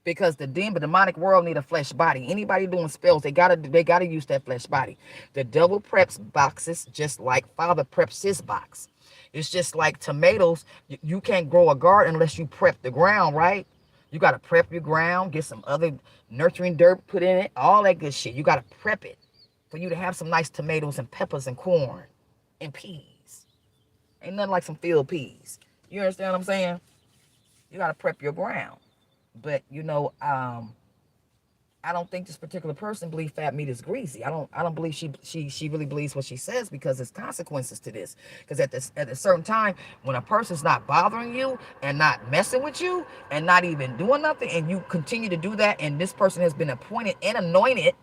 because the demonic world need a flesh body. Anybody doing spells, they gotta use that flesh body. The devil preps boxes just like Father preps his box. It's just like tomatoes. You can't grow a garden unless you prep the ground, right? You gotta prep your ground, get some other nurturing dirt put in it, all that good shit. You gotta prep it for you to have some nice tomatoes and peppers and corn and peas. Ain't nothing like some field peas. You understand what I'm saying? You gotta prep your ground. But I don't think this particular person believes fat meat is greasy. I don't believe she really believes what she says, because there's consequences to this. Because at a certain time, when a person's not bothering you and not messing with you and not even doing nothing, and you continue to do that, and this person has been appointed and anointed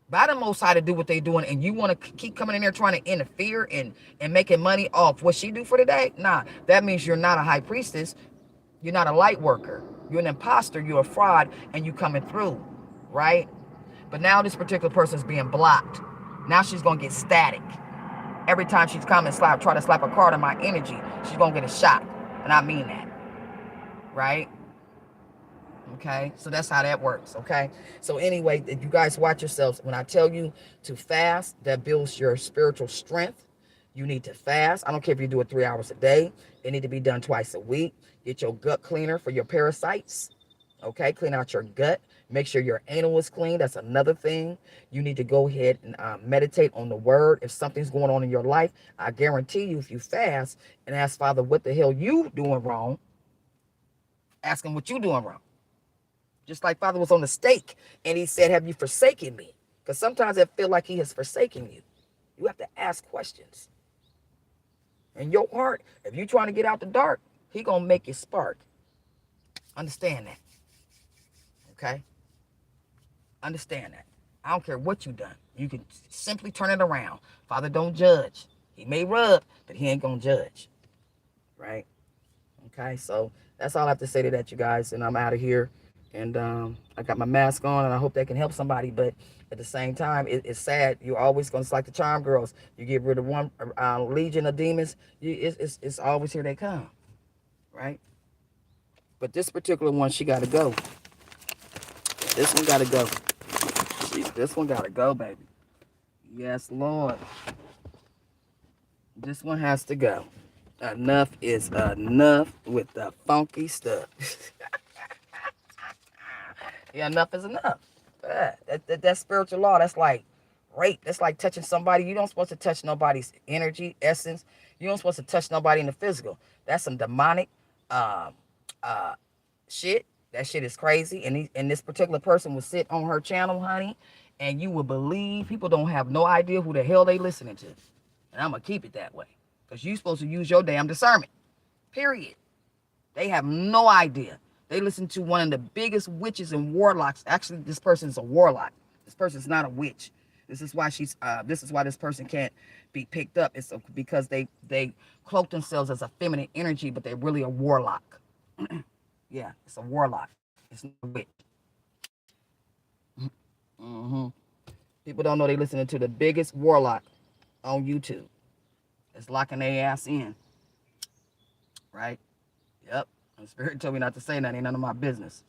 by the Most High to do what they're doing, and you want to keep coming in there trying to interfere and making money off what she do for the day, nah, that means you're not a high priestess. You're not a light worker. You're an imposter. You're a fraud, and you coming through, right? But now this particular person is being blocked. Now she's gonna get static. Every time she's coming, try to slap a card on my energy, she's gonna get a shot, and I mean that, right? Okay, so that's how that works. Okay, so anyway, if you guys watch yourselves, when I tell you to fast, that builds your spiritual strength. You need to fast. I don't care if you do it 3 hours a day. It need to be done twice a week. Get your gut cleaner for your parasites. Okay, clean out your gut. Make sure your anal is clean. That's another thing. You need to go ahead and meditate on the word. If something's going on in your life, I guarantee you, if you fast and ask Father, what the hell you doing wrong? Ask him what you doing wrong. Just like Father was on the stake and he said, have you forsaken me? Because sometimes I feel like he has forsaken you. You have to ask questions. In your heart, if you're trying to get out the dark, he going to make you spark. Understand that. Okay? Understand that. I don't care what you done. You can simply turn it around. Father don't judge. He may rub, but he ain't going to judge. Right? Okay? So that's all I have to say to that, you guys. And I'm out of here. And I got my mask on, and I hope that can help somebody. But at the same time, it's sad. You're always going to, like the charm girls. You get rid of one legion of demons, it's always here they come. Right? But this particular one, she got to go. This one got to go. This one got to go, baby. Yes, Lord. This one has to go. Enough is enough with the funky stuff. Yeah, enough is enough. That's spiritual law. That's like rape. That's like touching somebody. You don't supposed to touch nobody's energy, essence. You don't supposed to touch nobody in the physical. That's some demonic um, uh, shit. That shit is crazy. And this particular person will sit on her channel, honey, and you will believe people don't have no idea who the hell they listening to. And I'm gonna keep it that way. Because you supposed to use your damn discernment. Period. They have no idea. They listen to one of the biggest witches and warlocks. Actually, this person is a warlock. This person's not a witch. This is why she's. This is why this person can't be picked up. It's because they cloak themselves as a feminine energy, but they're really a warlock. Yeah, it's a warlock. It's not a witch. Mm-hmm. People don't know they listening to the biggest warlock on YouTube. It's locking their ass in, right? Yep. The spirit told me not to say that. Ain't none of my business.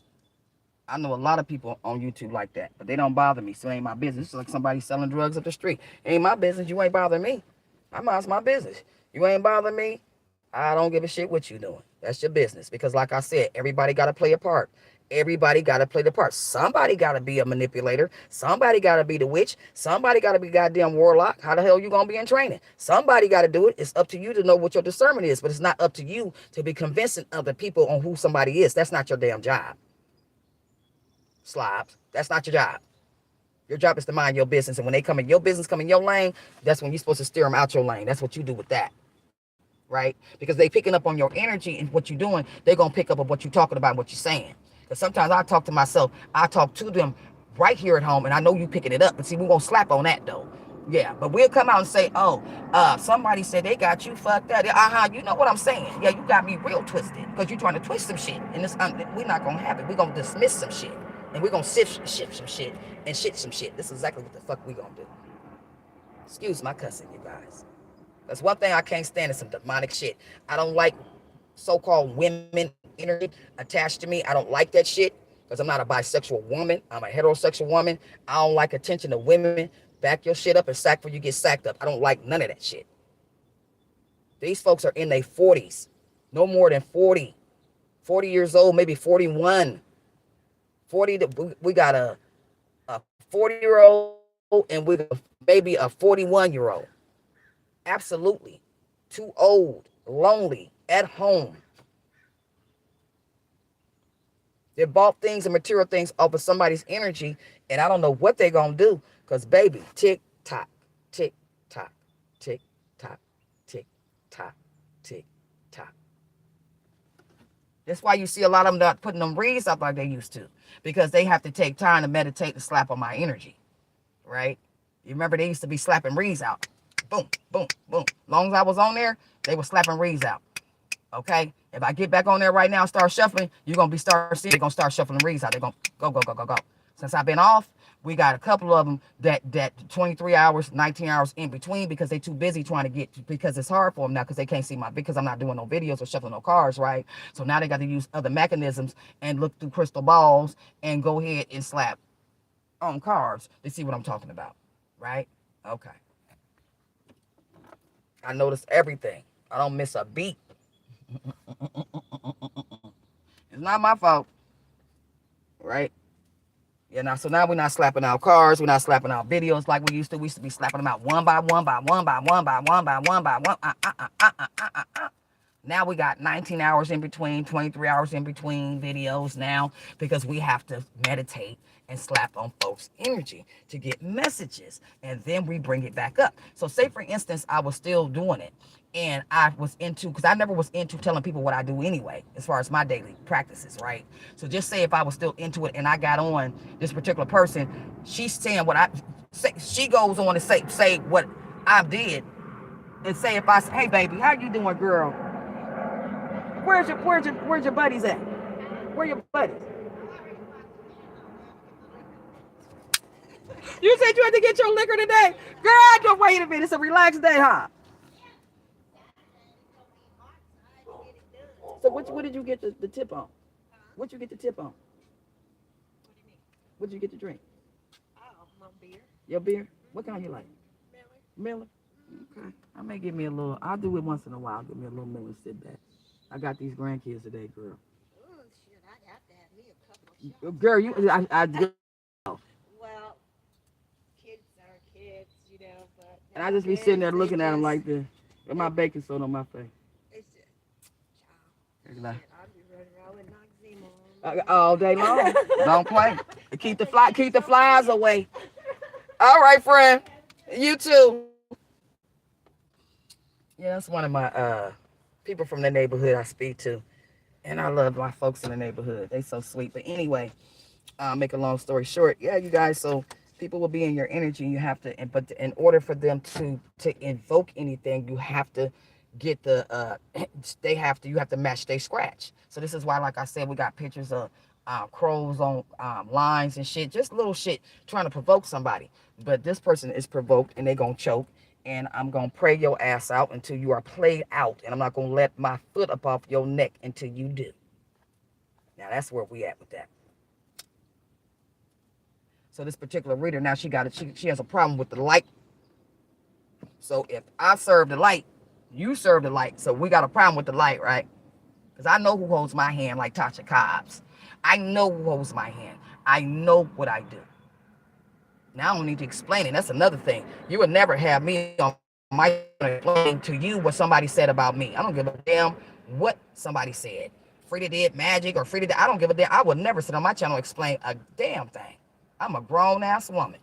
I know a lot of people on YouTube like that, but they don't bother me, so it ain't my business. It's like somebody selling drugs up the street. It ain't my business. You ain't bothering me. I mind's my business. You ain't bothering me. I don't give a shit what you doing. That's your business. Because like I said, everybody got to play a part. Everybody got to play the part. Somebody got to be a manipulator. Somebody got to be the witch. Somebody got to be goddamn warlock. How the hell you going to be in training? Somebody got to do it. It's up to you to know what your discernment is, but it's not up to you to be convincing other people on who somebody is. That's not your damn job. Slobs. That's not your job. Your job is to mind your business. And when they come in your business, come in your lane, that's when you're supposed to steer them out your lane. That's what you do with that. Right? Because they picking up on your energy and what you're doing, they're going to pick up on what you're talking about and what you're saying. Because sometimes I talk to myself, I talk to them right here at home, and I know you picking it up. But see, we're going to slap on that, though. Yeah, but we'll come out and say, oh, somebody said they got you fucked up. You know what I'm saying. Yeah, you got me real twisted because you're trying to twist some shit. And we're not going to have it. We're going to dismiss some shit. And we're going to shift some shit and shit some shit. This is exactly what the fuck we going to do. Excuse my cussing, you guys. That's one thing I can't stand is some demonic shit. I don't like so-called women energy attached to me. I don't like that shit because I'm not a bisexual woman. I'm a heterosexual woman. I don't like attention to women. Back your shit up and sack before you get sacked up. I don't like none of that shit. These folks are in their 40s. No more than 40. 40 years old, maybe 41. 40. We got a 40-year-old and we got maybe a 41-year-old. Absolutely. Too old, lonely, at home. They bought things and material things off of somebody's energy, and I don't know what they're going to do because, baby, tick, tock, tick, tock, tick, tock, tick, tock, tick, tock. That's why you see a lot of them not putting them reeds up like they used to because they have to take time to meditate and slap on my energy, right? You remember they used to be slapping reeds out. Boom, boom, boom. Long as I was on there, they were slapping reeds out. Okay? If I get back on there right now and start shuffling, you're going to be start seeing they're going to start shuffling reeds out. They're going to go, go, go, go, go. Since I've been off, we got a couple of them that 23 hours, 19 hours in between because they too busy trying to get, because it's hard for them now because they can't see because I'm not doing no videos or shuffling no cards, right? So now they got to use other mechanisms and look through crystal balls and go ahead and slap on cards to see what I'm talking about, right? Okay. I notice everything. I don't miss a beat. It's not my fault, right? Yeah, now so now we're not slapping out cars, we're not slapping out videos like we used to. We used to be slapping them out one by one by one by one by one by one by one. Now we got 19 hours in between, 23 hours in between videos now because we have to meditate and slap on folks' energy to get messages. And then we bring it back up. So say, for instance, I was still doing it. And I was into, because I never was into telling people what I do anyway, as far as my daily practices, right? So just say if I was still into it and I got on this particular person, she's saying what I say, she goes on to say what I did. And say if I say, hey baby, how you doing, girl? Where's your buddies at? Where your buddies? You said you had to get your liquor today? Girl, wait a minute. It's a relaxed day, huh? So what did you get the tip on? What you get the tip on? What did you get to drink? Your beer? What kind you like? Miller? Okay. I may give me a little, I'll do it once in a while. Give me a little Miller, sit back. I got these grandkids today, girl. Girl, Well, kids are kids, but and I just be sitting nowadays there they looking at them just like this with my they baking soda on my face. it's just child Like, shit. I'd be running around with Noxzema on all day long. me. Don't play. I say keep Keep the some flies away. away. All right, friend. You too. Yeah, that's one of my people from the neighborhood I speak to. And I love my folks in the neighborhood. They so sweet. But anyway, make a long story short, yeah, you guys. So people will be in your energy. You have to, but in order for them to invoke anything, you have to get the you have to match their scratch. So this is why, like I said, we got pictures of crows on lines and shit, just little shit trying to provoke somebody. But this person is provoked and they gonna choke. And I'm gonna pray your ass out until you are played out, and I'm not gonna let my foot up off your neck until you do. Now that's where we at with that. So this particular reader now she has a problem with the light. So if I serve the light, you serve the light. So we got a problem with the light, right? Because I know who holds my hand like Tasha Cobbs. I know who holds my hand. I know what I do. Now I don't need to explain it. That's another thing. You would never have me on my channel explaining to you what somebody said about me. I don't give a damn what somebody said. Frida did magic or Frida did. I don't give a damn. I would never sit on my channel and explain a damn thing. I'm a grown ass woman.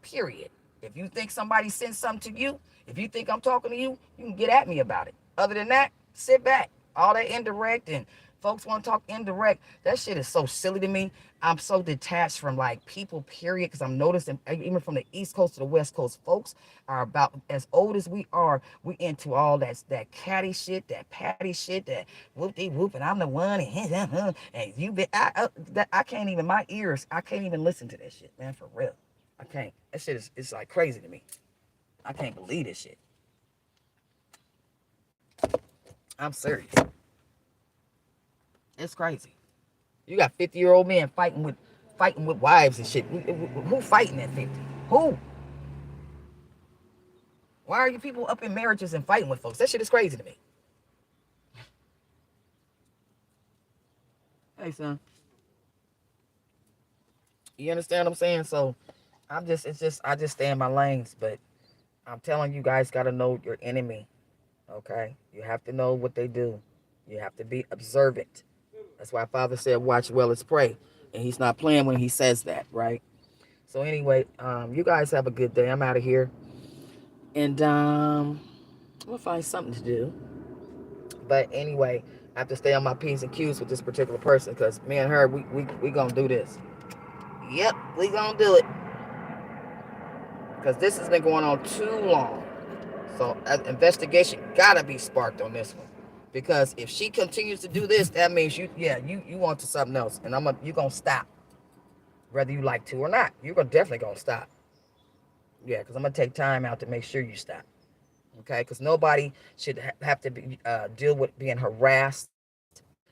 Period. If you think somebody sent something to you, if you think I'm talking to you, you can get at me about it. Other than that, sit back. All that indirect and folks want to talk indirect. That shit is so silly to me. I'm so detached from like people, period, because I'm noticing even from the East Coast to the West Coast, folks are about as old as we are. We into all that catty shit, that patty shit, that whoop de whoop, and I'm the one, and you been I can't even my ears. I can't even listen to that shit, man, for real. I can't. That shit is it's like crazy to me. I can't believe this shit. I'm serious. It's crazy. You got 50-year-old men fighting with wives and shit. Who fighting at 50? Who? Why are you people up in marriages and fighting with folks? That shit is crazy to me. Hey son, you understand what I'm saying? So I just stay in my lanes, but I'm telling you guys gotta know your enemy. Okay? You have to know what they do. You have to be observant. That's why Father said, watch well as pray. And he's not playing when he says that, right? So anyway, you guys have a good day. I'm out of here. And I'm gonna find something to do. But anyway, I have to stay on my P's and Q's with this particular person because me and her, we gonna do this. Yep, we gonna do it. Because this has been going on too long. So an investigation gotta be sparked on this one. Because if she continues to do this, that means you want to something else. And you gonna stop. Whether you like to or not. You're definitely gonna stop. Yeah, because I'm gonna take time out to make sure you stop. Okay, because nobody should have to deal with being harassed.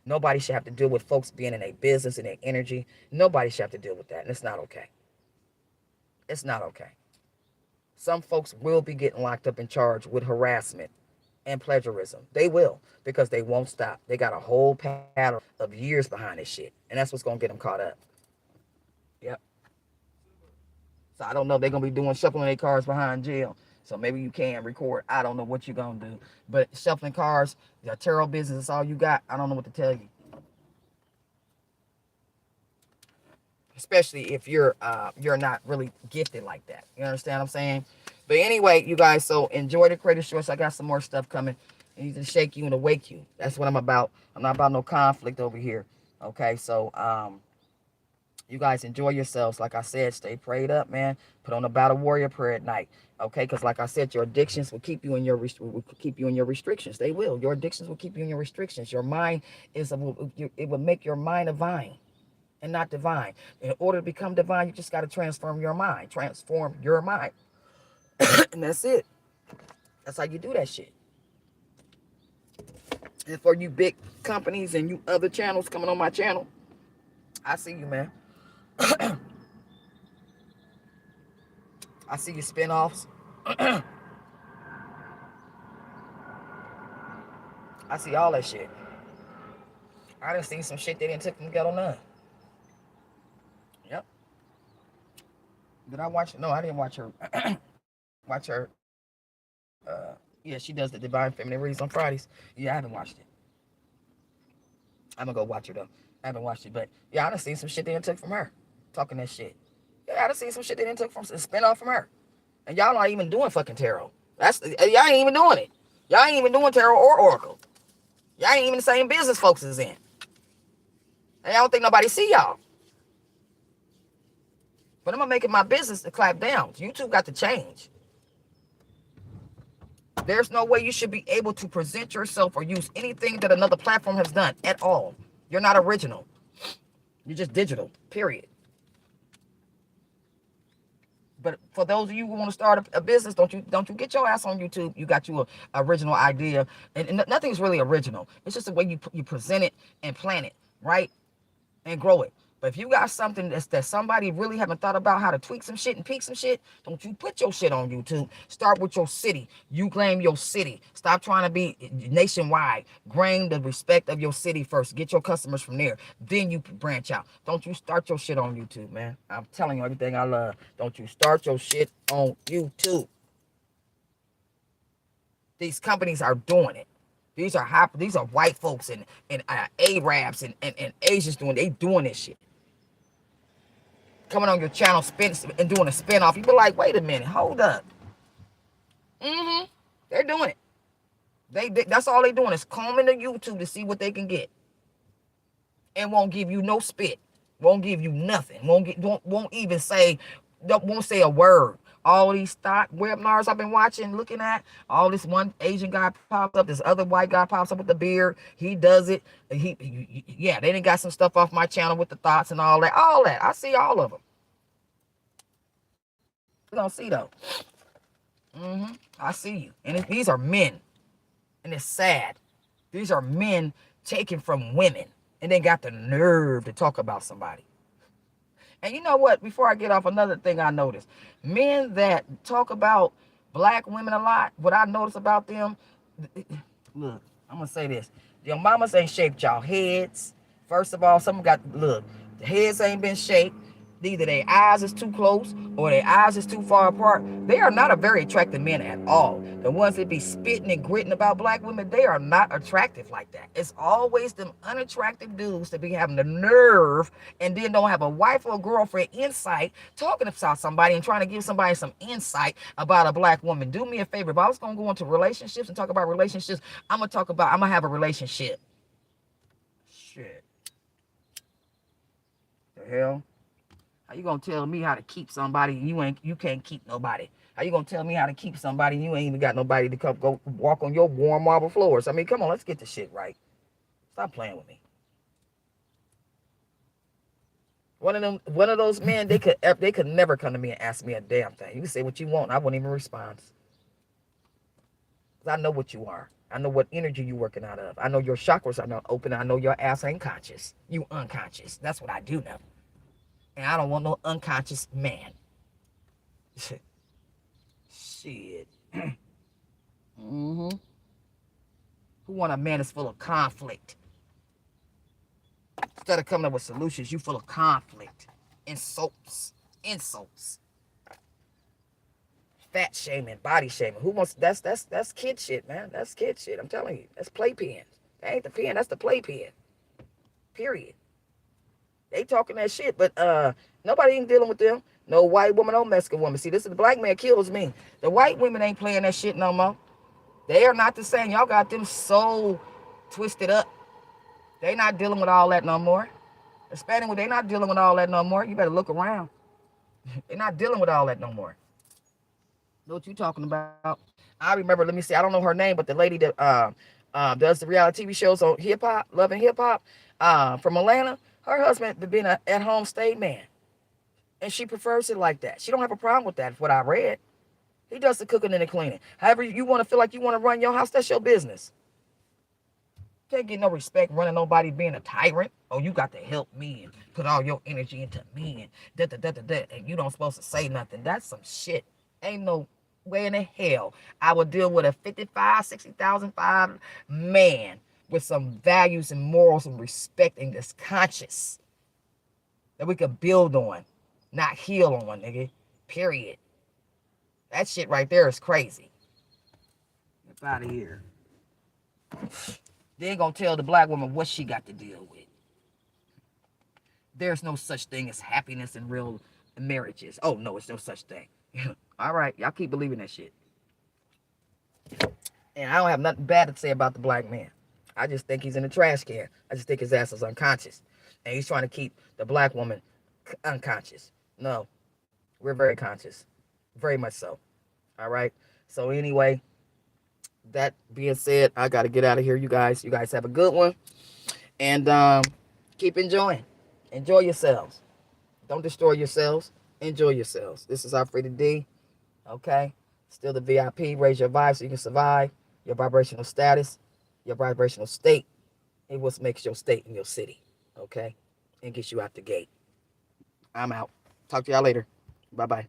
Nobody should have to deal with folks being in a business and their energy. Nobody should have to deal with that, and it's not okay. It's not okay. Some folks will be getting locked up and charged with harassment and plagiarism. They will because they won't stop. They got a whole pattern of years behind this shit, and that's what's gonna get them caught up. Yep. So I don't know if they're gonna be doing shuffling their cars behind jail. So maybe you can record. I don't know what you're gonna do. But shuffling cars, the tarot business is all you got. I don't know what to tell you. Especially if you're not really gifted like that. You understand what I'm saying? But anyway, you guys, so enjoy the creative shorts. I got some more stuff coming. I need to shake you and awake you. That's what I'm about. I'm not about no conflict over here. Okay, so you guys enjoy yourselves. Like I said, stay prayed up, man. Put on a battle warrior prayer at night, okay? Because like I said, your addictions will keep you in your restrictions. They will. Your addictions will keep you in your restrictions. Your mind it will make your mind a vine and not divine. In order to become divine, you just got to transform your mind. Transform your mind, and that's it. That's how you do that shit. And for you big companies and you other channels coming on my channel, I see you, man. I see your spinoffs. I see all that shit. I done seen some shit they didn't take from the ghetto none. Did I watch? No, I didn't watch her. watch her. Yeah, she does the Divine Feminine Reads on Fridays. Yeah, I haven't watched it. I'm gonna go watch it though. I haven't watched it, but yeah, I done seen some shit they done took from her, talking that shit. Yeah, I done seen some shit they done took from spin off from her, and y'all not even doing fucking tarot. Y'all ain't even doing it. Y'all ain't even doing tarot or oracle. Y'all ain't even the same business folks is in. And I don't think nobody see y'all. But I'm gonna make it my business to clap down. YouTube got to change. There's no way you should be able to present yourself or use anything that another platform has done at all. You're not original. You're just digital. Period. But for those of you who want to start a business, don't you get your ass on YouTube. You got you a original idea, and nothing's really original. It's just the way you present it and plan it, right, and grow it. But if you got something that somebody really haven't thought about how to tweak some shit and peak some shit, don't you put your shit on YouTube. Start with your city. You claim your city. Stop trying to be nationwide. Gain the respect of your city first. Get your customers from there. Then you branch out. Don't you start your shit on YouTube, man. I'm telling you everything I love. Don't you start your shit on YouTube. These companies are doing it. These are white folks and Arabs and Asians doing this shit. Coming on your channel and doing a spinoff. You be like, wait a minute, hold up. Mm-hmm. They're doing it. That's all they doing is combing to YouTube to see what they can get. And won't give you no spit. Won't give you nothing. Won't even say won't say a word. All these stock webinars I've been watching, looking at, all this one Asian guy pops up, this other white guy pops up with the beard. He does it. Yeah, they done got some stuff off my channel with the thoughts and all that. All that. I see all of them. You don't see though. I see you. And these are men. And it's sad. These are men taken from women. And they got the nerve to talk about somebody. And you know what? Before I get off, another thing I noticed. Men that talk about black women a lot, what I notice about them, look, I'm going to say this. Your mamas ain't shaped y'all heads. First of all, some got, look, the heads ain't been shaped. Either their eyes is too close or their eyes is too far apart. They are not a very attractive men at all. The ones that be spitting and gritting about black women, they are not attractive like that. It's always them unattractive dudes that be having the nerve and then don't have a wife or a girlfriend insight talking about somebody and trying to give somebody some insight about a black woman. Do me a favor. If I was going to go into relationships and talk about relationships, I'm going to have a relationship. Shit. The hell? How you gonna tell me how to keep somebody and you can't keep nobody? How you gonna tell me how to keep somebody and you ain't even got nobody to come go walk on your warm marble floors? I mean, come on, let's get this shit right. Stop playing with me. One of those men, they could never come to me and ask me a damn thing. You can say what you want, I wouldn't even respond. Cause I know what you are. I know what energy you working out of. I know your chakras are not open. I know your ass ain't conscious. You unconscious. That's what I do know. And I don't want no unconscious man. Shit. Mm-hmm. Who want a man that's full of conflict? Instead of coming up with solutions, you full of conflict. Insults. Fat shaming, body shaming. Who wants that's kid shit, man. That's kid shit. I'm telling you. That's playpen. That ain't the pen, that's the playpen. Period. They talking that shit, but nobody ain't dealing with them. No white woman, no Mexican woman. See, this is the black man kills me. The white women ain't playing that shit no more. They are not the same. Y'all got them so twisted up. They not dealing with all that no more. Hispanic, they not dealing with all that no more. You better look around. They not dealing with all that no more. Know what you talking about? I remember. Let me see. I don't know her name, but the lady that does the reality TV shows on hip hop, Love and Hip Hop, from Atlanta. Her husband been an at-home stay man, and she prefers it like that. She don't have a problem with that. What I read, he does the cooking and the cleaning. However, you want to feel like you want to run your house, that's your business. Can't get no respect running nobody being a tyrant. Oh, you got to help me and put all your energy into me and and you don't supposed to say nothing. That's some shit. Ain't no way in the hell I would deal with a 55, 60,000 man with some values and morals and respect and that's conscious that we could build on, not heal on, nigga. Period. That shit right there is crazy. Get out of here. They ain't gonna tell the black woman what she got to deal with. There's no such thing as happiness in real marriages. Oh no, it's no such thing. All right, y'all keep believing that shit. And I don't have nothing bad to say about the black man. I just think he's in the trash can. I just think his ass is unconscious. And he's trying to keep the black woman unconscious. No, we're very conscious. Very much so. All right. So anyway, that being said, I got to get out of here, you guys. You guys have a good one. And keep enjoying. Enjoy yourselves. Don't destroy yourselves. Enjoy yourselves. This is Alfredo D. Okay? Still the VIP. Raise your vibe so you can survive. Your vibrational status. Your vibrational state. It what makes your state in your city. Okay? And gets you out the gate. I'm out. Talk to y'all later. Bye-bye.